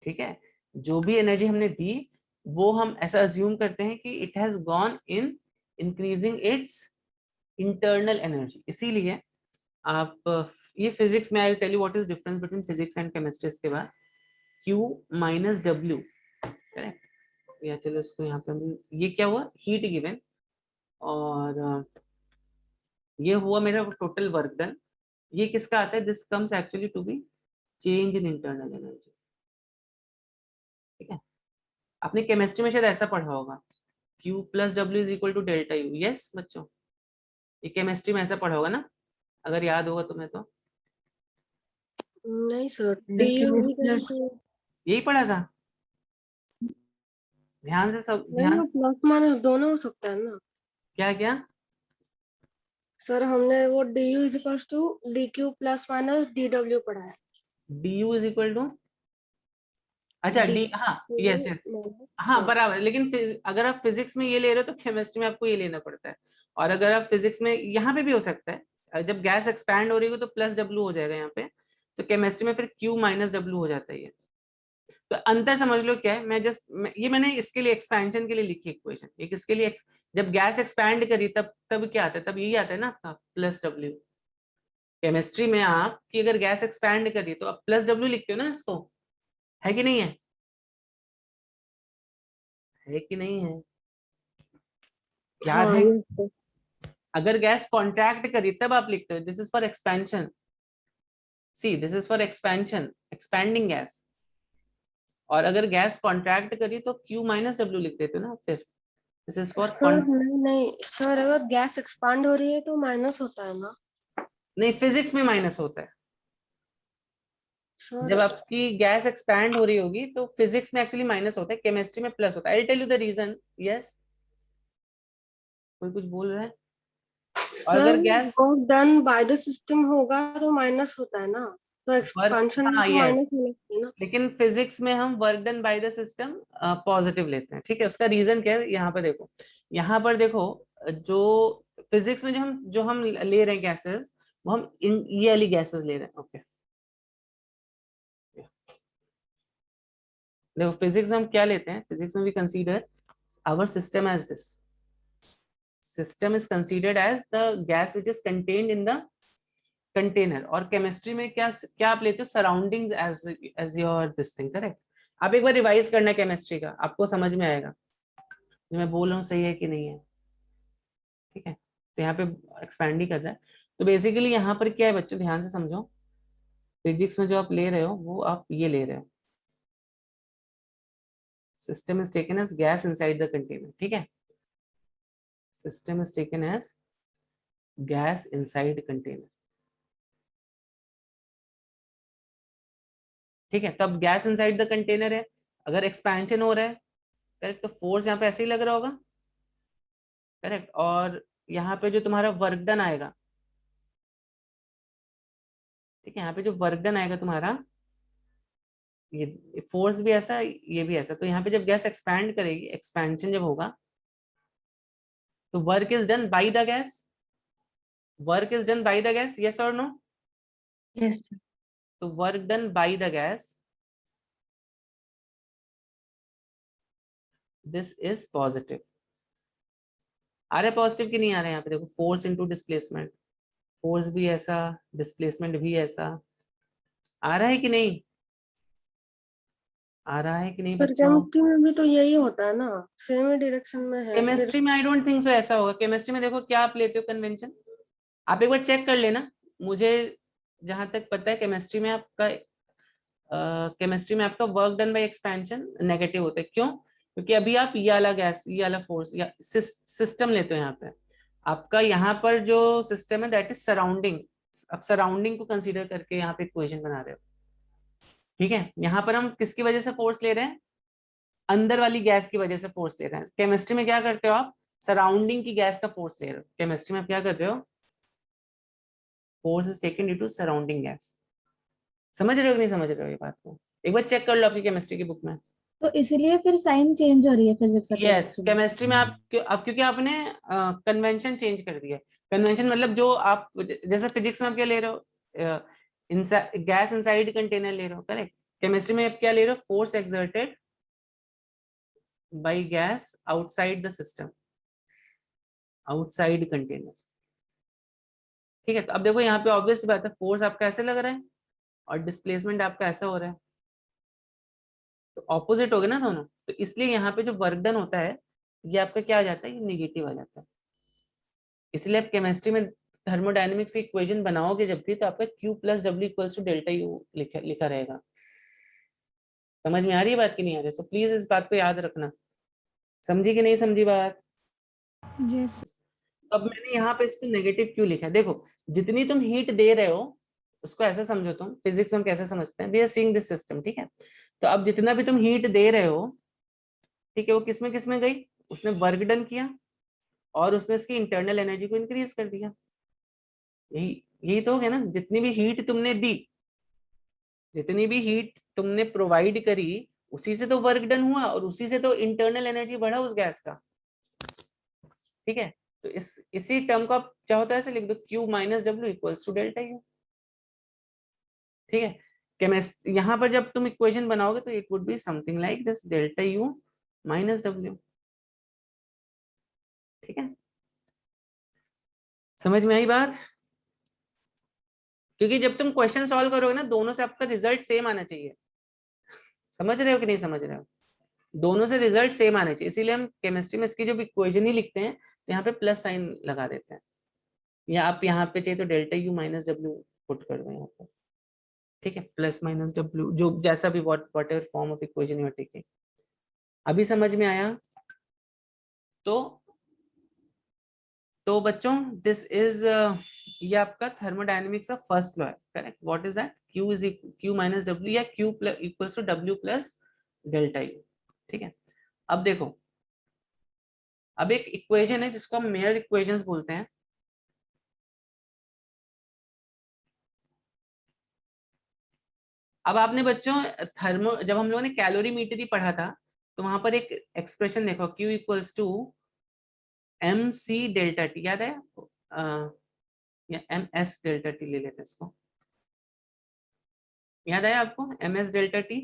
ठीक है, जो भी एनर्जी हमने दी वो हम ऐसा अज्यूम करते हैं कि it has gone in increasing its internal energy. इसीलिए आप ये फिजिक्स में, I tell you what is difference between physics and chemistry इसके बाद। Q माइनस डब्ल्यू, करेक्ट, या चलो इसको यहाँ पे ये क्या हुआ? हीट गिवन, और ये हुआ मेरा टोटल वर्क डन। ये किसका आता है? This comes actually to be change in internal energy, ठीक है। आपने केमिस्ट्री में शायद ऐसा पढ़ा होगा, Q plus W is equal to delta U. Yes बच्चों, ये केमिस्ट्री में ऐसा पढ़ा होगा ना, अगर याद होगा तुम्हें तो। नहीं सर, क्यू DU प्लस। यही पढ़ा था, ध्यान से सब ध्यान। प्लस माइनस दोनों हो सकता है ना क्या क्या? सर? हमने वो DU equals to DQ plus minus DW पढ़ा है। du इज इक्वल टू, अच्छा डी, हाँ यस यस, हाँ बराबर। लेकिन अगर आप फिजिक्स में ये ले रहे हो तो केमिस्ट्री में आपको ये लेना पड़ता है। और अगर आप फिजिक्स में, यहाँ पे भी हो सकता है, जब गैस एक्सपैंड हो रही हो तो प्लस डब्ल्यू हो जाएगा यहाँ पे, तो केमिस्ट्री में फिर क्यू माइनस डब्ल्यू हो जाता है ये। तो अंतर समझ लो क्या है, ये मैंने इसके लिए एक्सपेंशन के लिए लिखी इक्वेशन, एक इसके लिए जब गैस एक्सपैंड करी तब क्या आता है? तब यही आता है ना आपका प्लस डब्ल्यू। केमिस्ट्री में आप कि अगर गैस एक्सपैंड करी तो आप प्लस डब्ल्यू लिखते हो ना इसको, है कि नहीं है? है कि नहीं है? याद हाँ है? ये तो। अगर गैस कॉन्ट्रैक्ट करी तब आप लिखते हो this is for expansion, C this is for expansion, expanding gas. और अगर गैस कॉन्ट्रैक्ट करी तो Q माइनस डब्ल्यू लिख देते हो ना फिर, दिस इज फॉर सर नहीं नहीं सर, अगर गैस एक्सपांड हो रही है तो माइनस होता है ना नहीं, फिजिक्स में माइनस होता है। सर? जब आपकी गैस एक्सपैंड हो रही होगी तो फिजिक्स में एक्चुअली माइनस होता है, केमिस्ट्री में प्लस होता है। I tell you the reason. Yes, कोई कुछ बोल रहा है? और सर अगर gas work done by the system होगा तो माइनस होता है ना, तो वर्क, एक्सपांशन में हाँ तो यस, माइनस होना चाहिए ना। लेकिन फिजिक्स में हम work done by the system positive लेते हैं, ठीक है। उसका रीजन क्या है? यहाँ पर देखो, यहाँ पर देखो, जो फिजिक्स में जो हम ले रहे हैं गैसेस, वो हम ये वाली गैसेस ले रहे हैं, ओके। देखो फिजिक्स में हम क्या लेते हैं, फिजिक्स में we consider our system as this, system is considered as the gas which is contained in the container. और केमिस्ट्री में क्या क्या आप लेते हो? Surroundings as your this thing, correct. आप एक बार रिवाइज करना केमिस्ट्री का, आपको समझ में आएगा जो मैं बोल रहा हूँ सही है कि नहीं है, ठीक है। तो यहाँ पे एक्सपैंड ही कर रहा है। तो बेसिकली यहाँ पर क्या है बच्चों, ध्यान से समझो, फिजिक्स में जो आप ले रहे हो वो आप ये ले रहे हो, system is taken as gas inside the container, ठीक है, system is taken as gas inside container, ठीक है। तो अब गैस इनसाइड द कंटेनर है, अगर एक्सपेंशन हो रहा है, करेक्ट, तो फोर्स यहाँ पे ऐसे ही लग रहा होगा, करेक्ट। और यहाँ पे जो तुम्हारा वर्क डन आएगा, ठीक है, यहाँ पे जो वर्क डन आएगा तुम्हारा, ये फोर्स भी ऐसा, ये भी ऐसा। तो यहाँ पे जब गैस एक्सपैंड करेगी, एक्सपेंशन जब होगा, तो work is done by the gas, work is done by the gas, yes और नो? Yes, sir. तो work done by the gas, this is positive. आ रहा है पॉजिटिव कि नहीं आ रहा है? यहाँ पे देखो, फोर्स इंटू डिस्प्लेसमेंट, फोर्स भी ऐसा, डिस्प्लेसमेंट भी ऐसा, आ रहा है कि नहीं? आ रहा है कि नहीं पर बच्चों? केमिस्ट्री में भी तो यही होता है ना, सेम ही डायरेक्शन में है फिर। केमिस्ट्री में आई डोंट थिंक सो ऐसा होगा। केमिस्ट्री में देखो क्या आप लेते हो कन्वेंशन, आप एक बार चेक कर लेना। मुझे जहां तक पता है केमिस्ट्री में आपका केमिस्ट्री में आपका work done bye expansion negative होता है। क्यों? क्योंकि अभी आप ये वाला गैस, ये वाला फोर्स या सिस्टम लेते हो। यहाँ पे आपका यहाँ पर जो सिस्टम है दैट इज सराउंडिंग, आप सराउंडिंग को कंसीडर करके यहाँ पे इक्वेशन बना रहे हो, ठीक है। यहाँ पर हम किसकी वजह से फोर्स ले रहे हैं? अंदर वाली गैस की वजह से फोर्स ले रहे हैं। केमिस्ट्री में क्या करते हो आप? सराउंडिंग की गैस का फोर्स ले रहे हो। केमिस्ट्री में आप क्या कर रहे हो? Force is taken due to surrounding gas. समझ रहे हो कि नहीं समझ रहे हो ये बात को? एक बार चेक कर लो आपकी केमिस्ट्री की बुक में। तो इसलिए फिर साइन चेंज हो रही है फिजिक्स और यस, केमिस्ट्री में। केमिस्ट्री में आप अब क्योंकि आपने कन्वेंशन चेंज कर दिया। कन्वेंशन मतलब जो आप जैसे फिजिक्स में आप क्या ले रहे हो, गैस इनसाइड कंटेनर ले रहे हो, करेक्ट। केमिस्ट्री में आप क्या ले रहे हो? Force exerted by gas outside the system, outside container, ठीक है। तो अब देखो यहाँ पे ऑब्वियस बात है, फोर्स आपका ऐसे लग रहा है और डिस्प्लेसमेंट आपका ऐसा हो रहा है, तो ऑपोजिट हो गया ना दोनों। तो इसलिए यहाँ पे जो वर्क डन होता है ये आपका क्या आ जाता है? ये निगेटिव आ जाता है। इसलिए आप केमिस्ट्री में थर्मोडायनेमिक्स की इक्वेशन बनाओगे जब भी, तो आपका Q plus W equals to delta U लिखा रहेगा। समझ में आ रही है बात की नहीं आ रही? सो प्लीज इस बात को याद रखना। समझी कि नहीं समझी बात? यस। अब मैंने यहाँ पे इसको नेगेटिव क्यों लिखा है? देखो, जितनी तुम हीट दे रहे हो उसको ऐसे समझो, तुम फिजिक्स में हम कैसे समझते हैं, we are seeing this system, ठीक है। तो अब जितना भी तुम हीट दे रहे हो, ठीक है, वो किस में गई? उसने वर्क डन किया और उसने इसकी इंटरनल एनर्जी को इंक्रीज कर दिया। यही यही तो हो गया ना। जितनी भी हीट तुमने दी, जितनी भी हीट तुमने प्रोवाइड करी, उसी से तो वर्क डन हुआ और उसी से तो इंटरनल एनर्जी बढ़ा उस गैस का, ठीक है। तो इसी टर्म को आप चाहो तो ऐसे लिख दो, Q minus W equals to delta U, ठीक है। केमिस्ट यहाँ पर जब तुम इक्वेशन बनाओगे तो it would be something like this, delta U minus W, ठीक है। समझ में आई बात? क्योंकि जब तुम क्वेश्चन सॉल्व करोगे ना, दोनों से आपका रिजल्ट सेम आना चाहिए। समझ रहे हो कि नहीं समझ रहे हो? दोनों से रिजल्ट सेम आने चाहिए, इसीलिए हम केमिस्ट्री में इसकी जब इक्वेशन ही लिखते हैं तो यहाँ पे प्लस साइन लगा देते हैं, या आप यहाँ पे चाहिए तो delta U minus W put कर दो यहाँ पर, ठीक है। प्लस माइनस डब्ल्यू, जो जैसा भी whatever form of equation you are taking. अभी समझ में आया? तो बच्चों दिस इज ये आपका थर्मोडायनेमिक्स का फर्स्ट लॉ है, correct. What is that? Q minus W या Q equals to W plus delta U, ठीक है। अब देखो, अब एक इक्वेशन है जिसको हम मेयर इक्वेशंस बोलते हैं। अब आपने बच्चों जब हम लोगों ने कैलोरीमीटरी पढ़ा था, तो वहां पर एक एक्सप्रेशन देखो, Q equals to M C delta T, याद है आपको? या एम एस डेल्टा टी ले लेते हैं इसको, याद है आपको? M S delta T.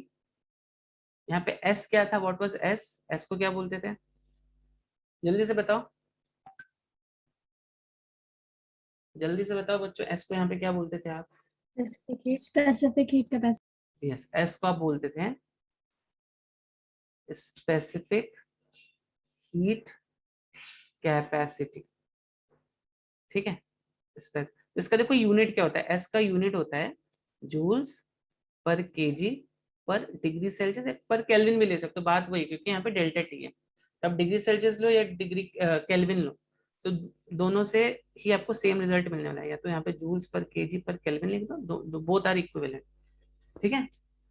यहाँ पे एस क्या था? What was S? एस को क्या बोलते थे? जल्दी से बताओ, जल्दी से बताओ बच्चों, एस को यहाँ पे क्या बोलते थे आप? Specific heat capacity. Yes, S को आप बोलते थे स्पेसिफिक हीट कैपेसिटी, ठीक है। इसका देखो यूनिट क्या होता है, एस का यूनिट होता है जूल्स पर केजी पर डिग्री सेल्सियस, पर केल्विन भी ले सकते हो, बात वही, क्योंकि यहाँ पे डेल्टा टी है। तब डिग्री सेल्सियस लो या डिग्री केल्विन लो, तो दोनों से ही आपको सेम रिजल्ट मिलने वाला है। या तो यहाँ पे joules per KG per kelvin लिख दो, बोथ आर इक्विवेलेंट। ठीक है,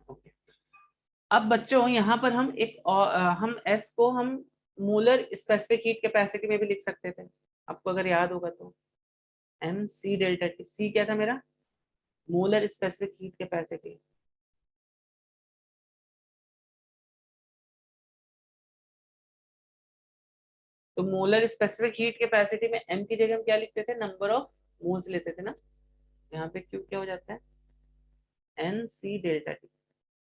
ओके। अब बच्चों यहाँ पर हम हम एस को हम मोलर स्पेसिफिक हीट कैपेसिटी में भी लिख सकते थे, आपको अगर याद होगा तो। एम सी डेल्टा टी, सी क्या था मेरा, मोलर स्पेसिफिक हीट कैपेसिटी। तो मोलर स्पेसिफिक हीट कैपेसिटी में एम की जगह हम क्या लिखते थे, नंबर ऑफ मोल्स लेते थे ना। यहाँ पे क्यू क्या हो जाता है, N C delta T,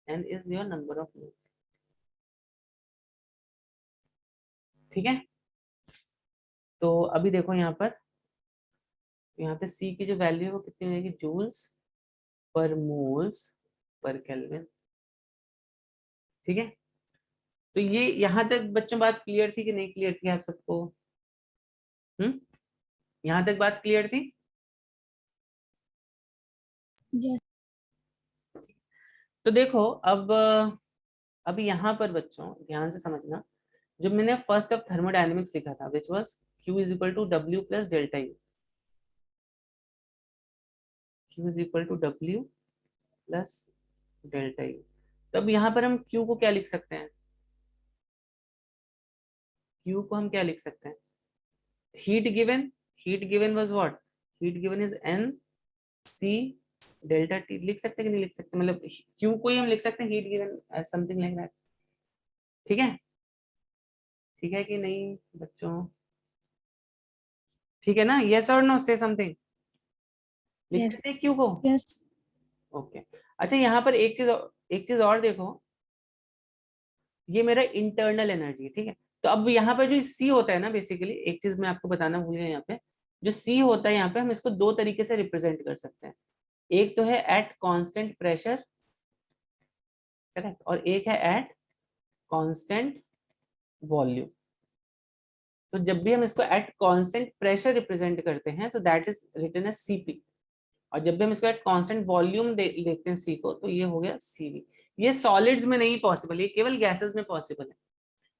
N is your number of moles. ठीक है, तो अभी देखो यहाँ पर, यहाँ पे सी की जो वैल्यू है वो कितनी रहेगी, joules per moles per kelvin. ठीक है, तो ये यहाँ तक बच्चों बात क्लियर थी कि नहीं क्लियर थी आप सबको? यहाँ तक बात क्लियर थी? यस। तो देखो अब यहाँ पर बच्चों ध्यान से समझना, जो मैंने फर्स्ट ऑफ थर्मोडायनेमिक्स लिखा था which was Q is equal to W plus delta U, Q is equal to W plus delta U। तब यहाँ पर हम Q को क्या लिख सकते हैं, Q को हम क्या लिख सकते हैं, heat given was what, heat given is N C delta T, लिख सकते हैं कि नहीं लिख सकते, मतलब Q को ही हम लिख सकते हैं heat given something like that. ठीक है, ठीक है कि नहीं बच्चों, ठीक है ना, यस और नो, से समथिंग लिख Yes. सकते हैं Q को। यस। ओके, अच्छा यहाँ पर एक चीज और देखो, ये मेरा इंटरनल एनर्जी, ठीक है। तो अब यहाँ पर जो सी होता है ना, बेसिकली एक चीज मैं आपको बताना भूल गया, यहाँ पे जो सी होता है यहाँ पे हम इसको दो तरीके से रिप्रेजेंट कर सकते हैं। एक तो है एट कांस्टेंट प्रेशर, करेक्ट, और एक है एट कांस्टेंट वॉल्यूम। तो जब भी हम इसको एट कांस्टेंट प्रेशर रिप्रेजेंट करते हैं तो that is written as CP, और जब भी हम इसको एट कांस्टेंट वॉल्यूम देखते हैं सी को, तो ये हो गया सीवी। ये सॉलिड्स में नहीं पॉसिबल, ये केवल गैसेस में पॉसिबल है,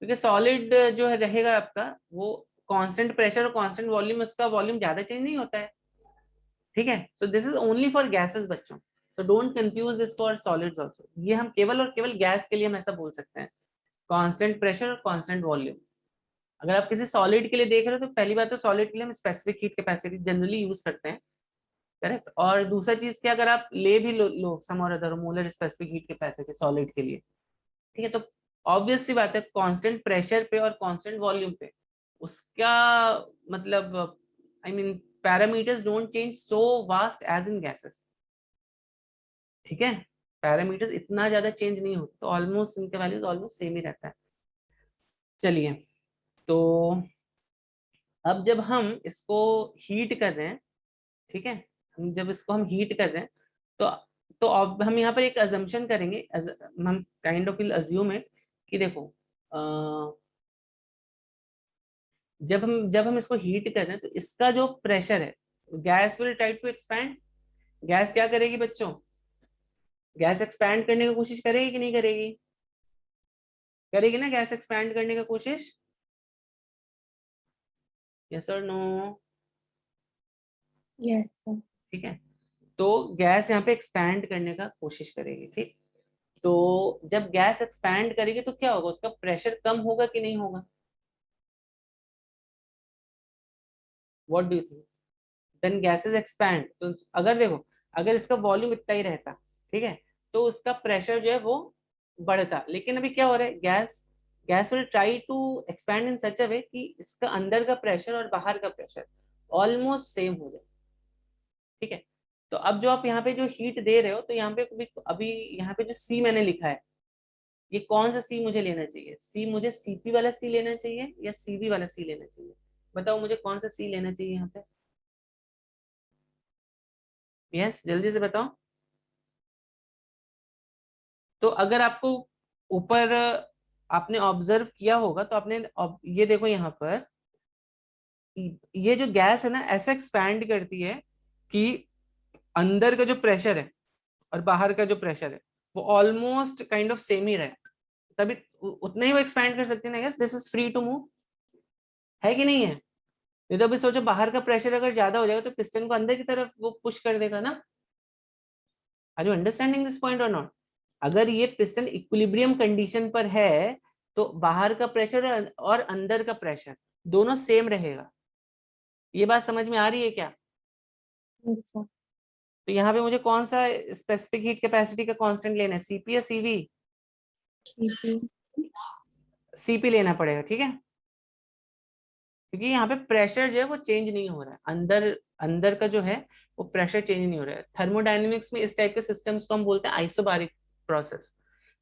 क्योंकि सॉलिड जो है रहेगा आपका वो कांस्टेंट प्रेशर और कांस्टेंट वॉल्यूम, उसका वॉल्यूम ज्यादा चेंज नहीं होता है। ठीक है, so this is only for gases बच्चों, so don't confuse this for solids also. ये हम केवल और केवल गैस के लिए हम ऐसा बोल सकते हैं, कांस्टेंट प्रेशर और कांस्टेंट वॉल्यूम। अगर आप किसी सॉलिड के लिए देख रहे हो तो पहली बात तो सॉलिड के लिए हम specific heat capacity generally use करते हैं, करेक्ट। और दूसरा चीज क्या, अगर आप ले भी लो सम और other molar specific heat capacity solid के लिए, ठीक है, तो ऑब्वियस सी बात है कांस्टेंट प्रेशर पे और कांस्टेंट वॉल्यूम पे उसका मतलब I mean parameters don't change so vast as in gases. ठीक है, पैरामीटर्स इतना ज्यादा चेंज नहीं होता, तो ऑलमोस्ट इनके वैल्यूज ऑलमोस्ट सेम ही रहता है। चलिए, तो अब जब हम इसको हीट कर रहे हैं, ठीक है, हम जब इसको हम हीट कर रहे हैं, तो अब हम यहाँ पर एक अजम्पशन करेंगे, हम kind of will assume it कि देखो जब हम इसको हीट कर रहे हैं तो इसका जो प्रेशर है, gas will try to expand. Gas क्या करेगी बच्चों, गैस एक्सपैंड करने की कोशिश करेगी कि नहीं करेगी, करेगी ना गैस एक्सपैंड करने की कोशिश, यस और नो? Yes, sir. ठीक है, तो गैस यहाँ पे एक्सपैंड करने का कोशिश करेगी, ठीक। तो जब गैस एक्सपैंड करेगी तो क्या होगा, उसका प्रेशर कम होगा कि नहीं होगा, what do you think? Then gases expand, तो अगर देखो अगर इसका वॉल्यूम इतना ही रहता, ठीक है, तो उसका प्रेशर जो है वो बढ़ता। लेकिन अभी क्या हो रहा है, gas gas will try to expand in such a way कि इसका अंदर का प्रेशर और बाहर का प्रेशर ऑलमोस्ट सेम हो जाए। ठीक है, तो अब जो आप यहाँ पे जो हीट दे रहे हो, तो यहाँ पे अभी यहाँ पे जो सी मैंने लिखा है, ये कौन सा सी मुझे लेना चाहिए, सी मुझे सीपी वाला सी लेना चाहिए या सीवी वाला सी लेना चाहिए, बताओ मुझे कौन सा सी लेना चाहिए यहाँ पे, यस जल्दी से बताओ। तो अगर आपको ऊपर आपने ऑब्जर्व किया होगा तो आपने ये देखो यहाँ पर ये जो गैस है ना ऐसा एक्सपैंड करती है कि अंदर का जो प्रेशर है और बाहर का जो प्रेशर है वो ऑलमोस्ट काइंड ऑफ सेम ही रहे, तभी उतना ही वो एक्सपैंड कर सकती है ना gas. This is free to move, है कि नहीं है? नहीं तो अभी सोचो बाहर का प्रेशर अगर ज्यादा हो जाएगा तो पिस्टन को अंदर की तरफ वो पुश कर देगा ना। Are you understanding this point और नॉट? अगर ये पिस्टन इक्विलिब्रियम कंडीशन पर है तो बाहर का प्रेशर और अंदर का प्रेशर दोनों सेम रहेगा। ये बात समझ में आ रही है क्या? Yes sir. तो यहाँ पे मुझे कौन सा स्पेसिफिक हीट कैपेसिटी का कांस्टेंट लेना है, सीपी या सीवी? सीपी। सीपी लेना पड़ेगा, ठीक है, क्योंकि यहाँ पे प्रेशर जो है वो चेंज नहीं हो रहा है, अंदर अंदर का जो है वो प्रेशर चेंज नहीं हो रहा है। थर्मोडायनेमिक्स में इस टाइप के सिस्टम्स को हम बोलते हैं आइसोबारिक प्रोसेस,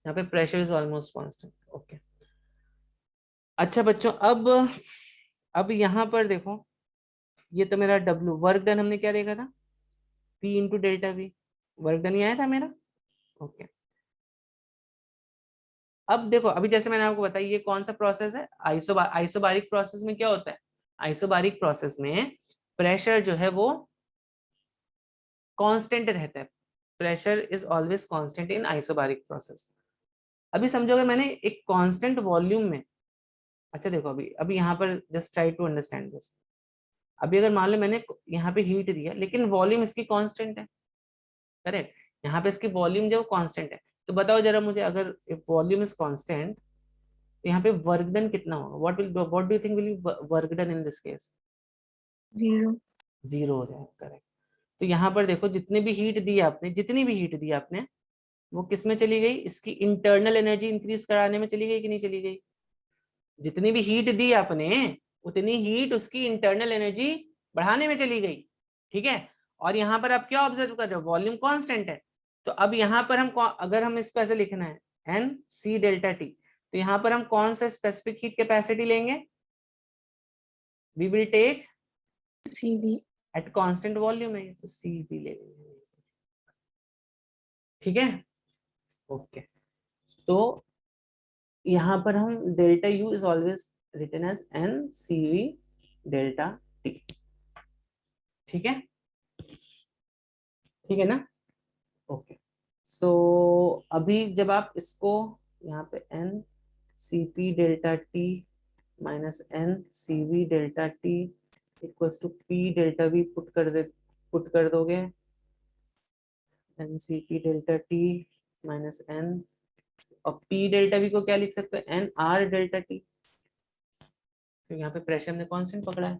यहाँ पे pressure is almost constant. Okay, अच्छा बच्चों, अब यहाँ पर देखो, ये तो मेरा W वर्क डन हमने क्या देखा था, P into delta V, work done ही आया था मेरा। ओके, अब देखो, अभी जैसे मैंने आपको बताया ये कौन सा प्रोसेस है, आइसोबारिक प्रोसेस में क्या होता है, आइसोबारिक प्रोसेस में प्रेशर जो है वो कांस्टेंट रहता है, pressure is always constant in isobaric process. अभी समझो अगर मैंने एक कांस्टेंट वॉल्यूम में, अच्छा देखो अभी अभी यहाँ पर just try to understand this. अभी अगर मान लो मैंने यहाँ पे हीट दिया लेकिन वॉल्यूम इसकी कांस्टेंट है, करेक्ट, यहाँ पे इसकी वॉल्यूम जो कांस्टेंट है, तो बताओ जरा मुझे, अगर वॉल्यूम इज कांस्टेंट तो यहाँ पे वर्क डन कितना होगा, what do you think will work done in this case? 0। Zero हो जाएगा, करेक्ट। तो यहाँ पर देखो जितनी भी हीट दी आपने, जितनी भी हीट दी आपने वो किस में चली गई, इसकी इंटरनल एनर्जी इंक्रीज कराने में चली गई कि नहीं चली गई? जितनी भी हीट दी आपने उतनी हीट उसकी इंटरनल एनर्जी बढ़ाने में चली गई, ठीक है। और यहाँ पर आप क्या ऑब्जर्व कर रहे हो, वॉल्यूम कांस्टेंट है, तो अब यहाँ पर हम अगर हम इसको ऐसे लिखना है एन सी डेल्टा टी, तो यहाँ पर हम कौन सा स्पेसिफिक हीट कैपेसिटी लेंगे, we will take CV. At constant volume है तो सी भी ले लेंगे, ठीक है। ओके, तो यहाँ पर हम delta U is always written as N C V delta T, ठीक है, ठीक है ना। ओके, सो अभी जब आप इसको यहाँ पे N C P delta T minus N C V delta T equals to P delta V put कर दोगे, N C P delta T minus N, और पी डेल्टा वी को क्या लिख सकते हैं, एन आर डेल्टा टी, तो यहाँ पे प्रेशर ने कांस्टेंट पकड़ा है,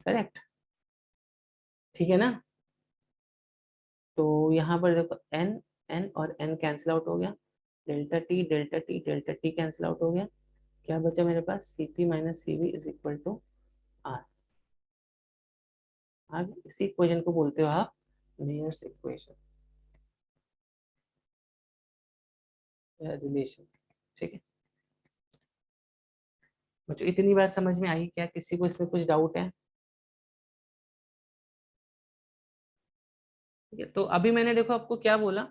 करेक्ट, ठीक है ना। तो यहाँ पर देखो एन एन और एन कैंसिल आउट हो गया, delta T delta T delta T cancel out हो गया, क्या बचा मेरे पास, C P minus C V is equal to R. अब इसी इक्वेशन को बोलते हो आप मेयर्स इक्वेशन, रिलेशन, ठीक है बच्चों। इतनी बात समझ में आई क्या, किसी को इसमें कुछ डाउट है? ठीक है, तो अभी मैंने देखो आपको क्या बोला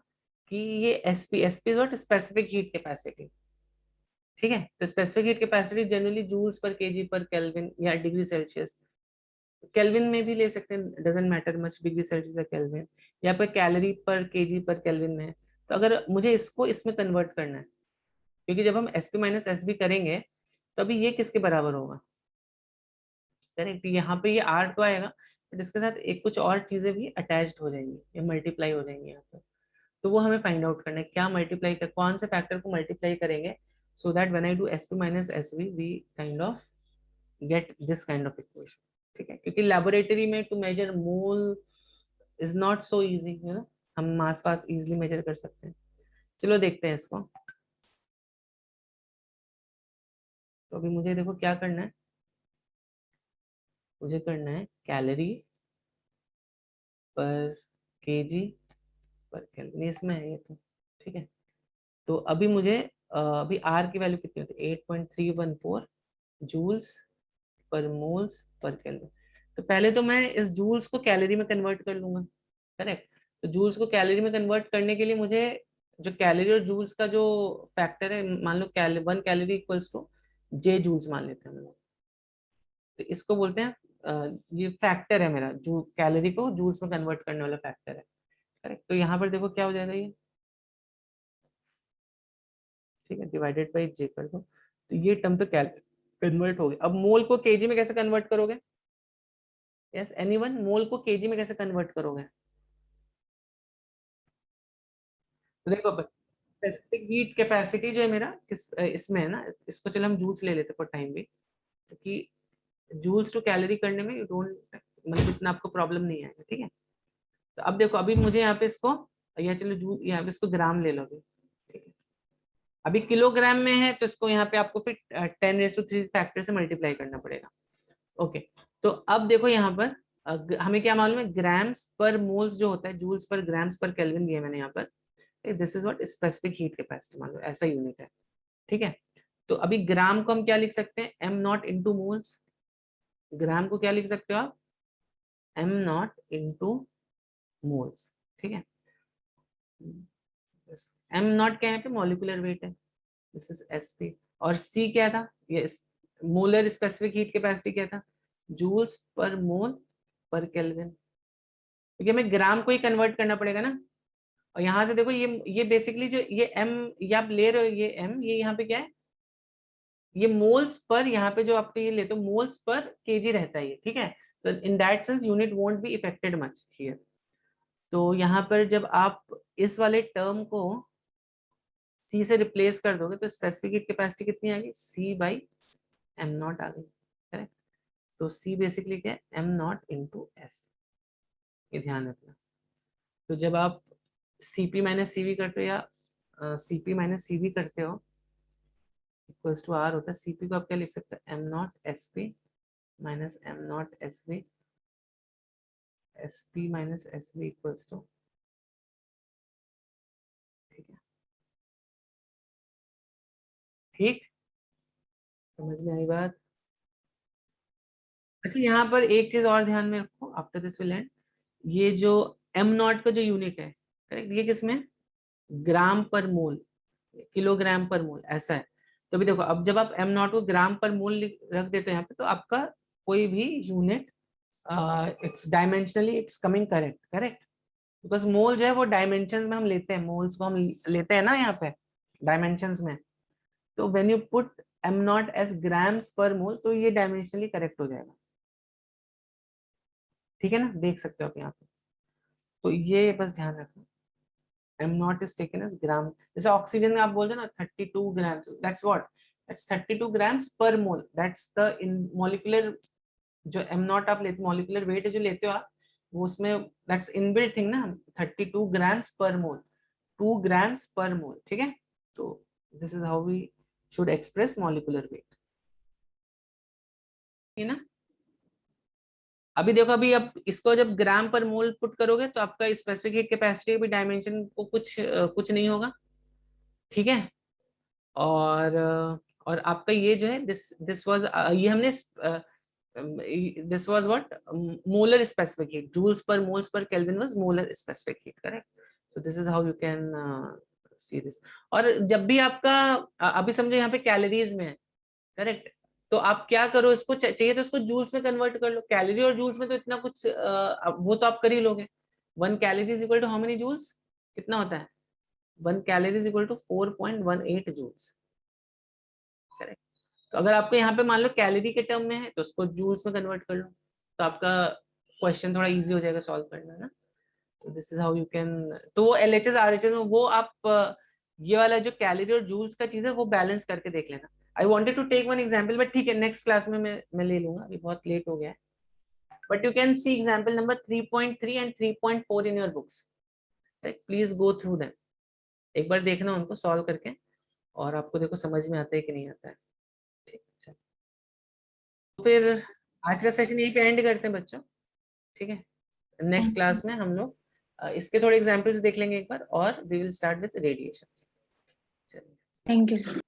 कि ये SP what, specific heat capacity, ठीक है। तो specific heat capacity generally joules per KG per kelvin या डिग्री सेल्सियस, केल्विन में भी ले सकते हैं, doesn't matter much, degree Celsius या केल्विन, या पर कैलोरी पर केजी पर केल्विन में है। तो अगर मुझे इसको इसमें कन्वर्ट करना है, क्योंकि जब हम एसपी माइनस एसबी करेंगे तो अभी ये किसके बराबर होगा, करेक्ट, यहाँ पे ये आर तो आएगा बट इसके साथ एक कुछ और चीजें भी अटैच्ड हो जाएंगी, ये मल्टीप्लाई हो जाएंगी यहाँ पर। तो वो हमें फाइंड आउट करना है, क्या मल्टीप्लाई कर, कौन से फैक्टर को मल्टीप्लाई करेंगे, so that when I do SP minus SV we kind of get this kind of equation, ठीक है। क्योंकि लेबोरेटरी में to measure mole is not so easy, है ना, हम मास पास इजिली मेजर कर सकते हैं। चलो देखते हैं इसको। तो अभी मुझे देखो क्या करना है, मुझे करना है कैलोरी पर केजी पर केल्विन, इसमें है ये तो, ठीक है। तो अभी मुझे अभी आर की वैल्यू कितनी होती है, 8.314 joules per moles per kelvin. तो पहले तो मैं इस जूल्स को कैलोरी में कन्वर्ट कर लूंगा, करेक्ट। तो जूल्स को कैलोरी में कन्वर्ट करने के लिए मुझे जो कैलोरी और जूल्स का जो फैक्टर है, मान लो 1 calorie equals to J joules मान लेते हैं हम लोग, तो इसको बोलते हैं ये फैक्टर है मेरा, जो कैलोरी को जूल्स में कन्वर्ट करने वाला फैक्टर है, करेक्ट। तो यहाँ पर देखो क्या हो जाएगा ये, ठीक है, डिवाइडेड बाई जे कर दो, तो ये टर्म तो कैलोरी कन्वर्ट हो गया। अब मोल को केजी में कैसे कन्वर्ट करोगे? यस एनीवन, मोल को केजी में कैसे कन्वर्ट करोगे? तो देखो स्पेसिफिक हीट कैपेसिटी जो है मेरा इसमें है ना, इसको चलो हम जूल्स ले लेते फॉर टाइम भी, क्योंकि जूल्स टू कैलोरी करने में यू डोंट, मतलब इतना आपको प्रॉब्लम नहीं आएगा, ठीक है। तो अब देखो, अभी मुझे यहाँ पे इसको, या चलो जूल, यहाँ पे इसको ग्राम ले लो अभी, ठीक है। अभी किलोग्राम में है तो इसको यहाँ पे आपको फिर 10⁻³ फैक्टर से मल्टीप्लाई करना पड़ेगा। ओके, तो अब देखो यहाँ पर हमें क्या मालूम है, ग्राम्स पर मोल्स जो होता है, जूल्स पर ग्राम्स पर केल्विन दिया मैंने यहाँ पर, this is what specific heat capacity, मान लो ऐसा यूनिट है, ठीक है। तो अभी ग्राम को हम क्या लिख सकते हैं, m0 इंटू मोल्स। ग्राम को क्या लिख सकते हो आप, m0 इंटू मोल्स, ठीक है। m0 क्या है पे, मॉलिक्यूलर वेट है, दिस इज sp। और c क्या था, ये मोलर स्पेसिफिक हीट कैपेसिटी क्या था, जूल्स पर मोल पर केल्विन, क्योंकि हमें ग्राम को ही कन्वर्ट करना पड़ेगा ना। और यहाँ से देखो ये बेसिकली जो ये m, ये आप ले रहे हो, ये m, ये यहाँ पे क्या है, ये मोल्स पर, यहाँ पे जो आप ये लेते हो मोल्स पर केजी रहता है ये, ठीक है। तो in that sense unit won't be affected much here. तो यहाँ पर जब आप इस वाले टर्म को c से रिप्लेस कर दोगे तो स्पेसिफिक हीट कैपेसिटी कितनी आ गई, c बाई m0 आ गई, करेक्ट। तो c बेसिकली क्या है, m0 इंटू s, ये ध्यान रखना। तो जब आप cp माइनस cv करते हो या cp माइनस cv करते हो, इक्वल्स टू r होता है, cp को आप क्या लिख सकते हैं, m0 sp minus m0 sv, sp minus sv equals to, ठीक है, ठीक, समझ में आई बात। अच्छा, यहाँ पर एक चीज और ध्यान में रखो, आफ्टर दिस विल एंड, ये जो m0 का जो यूनिट है, करेक्ट, ये किसमें, ग्राम पर मोल, किलोग्राम पर मोल, ऐसा है। तो अभी देखो, अब जब आप m0 को ग्राम पर मोल रख देते हो यहाँ पे, तो आपका कोई भी unit it's dimensionally it's coming correct, correct, because mole जो है वो डायमेंशंस में हम लेते हैं, मोल्स को हम लेते हैं ना यहाँ पे डायमेंशंस में। तो when you put m0 as grams per mole, तो ये डायमेंशनली करेक्ट हो जाएगा, ठीक है ना, देख सकते हो आप यहाँ पे। तो ये बस ध्यान रखना, m0 is taken as ग्राम, जैसे ऑक्सीजन में आप बोलते हैं ना 32 grams, that's what, that's 32 grams per mole, that's the in molecular, जो m0 आप लेते, मॉलिक्यूलर वेट जो लेते हो आप, वो उसमें दैट्स इनबिल्ट थिंग ना, 32 ग्राम्स पर मोल, 2 ग्राम्स पर मोल, ठीक है। तो this is how we should express molecular weight, है ना। अभी देखो, अभी अब इसको जब ग्राम पर मोल पुट करोगे तो आपका स्पेसिफिक हीट कैपेसिटी भी डायमेंशन को कुछ नहीं होगा, ठीक है। और आपका ये जो है दिस वाज, ये हमने this was what, molar specific heat, joules per moles per kelvin was molar specific heat, correct. तो this is how you can see this. और जब भी आपका अभी समझो यहाँ पे कैलोरीज में है, करेक्ट, तो आप क्या करो, इसको चाहिए तो इसको जूल्स में कन्वर्ट कर लो, कैलोरी और जूल्स में तो इतना कुछ वो तो आप कर ही लोगे। 1 calorie is equal to how many joules, कितना होता है, 1 calorie is equal to 4.18 joules, correct. तो अगर आपको यहाँ पे मान लो कैलोरी के टर्म में है तो उसको जूल्स में कन्वर्ट कर लो, तो आपका क्वेश्चन थोड़ा इजी हो जाएगा सॉल्व करना, है ना। तो this is how you can, तो वो LHS RHS में वो आप ये वाला जो कैलोरी और जूल्स का चीज है वो बैलेंस करके देख लेना। I wanted to take one example, but ठीक है, नेक्स्ट क्लास में मैं ले लूंगा, अभी बहुत लेट हो गया है। But you can C example number 3.3 and 3.4 in your books, please go through them, एक बार देखना उनको सॉल्व करके, और आपको देखो समझ में आता है कि नहीं आता है, ठीक है। तो फिर आज का सेशन यहीं पे एंड करते हैं बच्चों, ठीक है। नेक्स्ट क्लास में हम लोग इसके थोड़े एग्जांपल्स देख लेंगे एक बार, और we will start with radiation. चलिए, थैंक यू सर।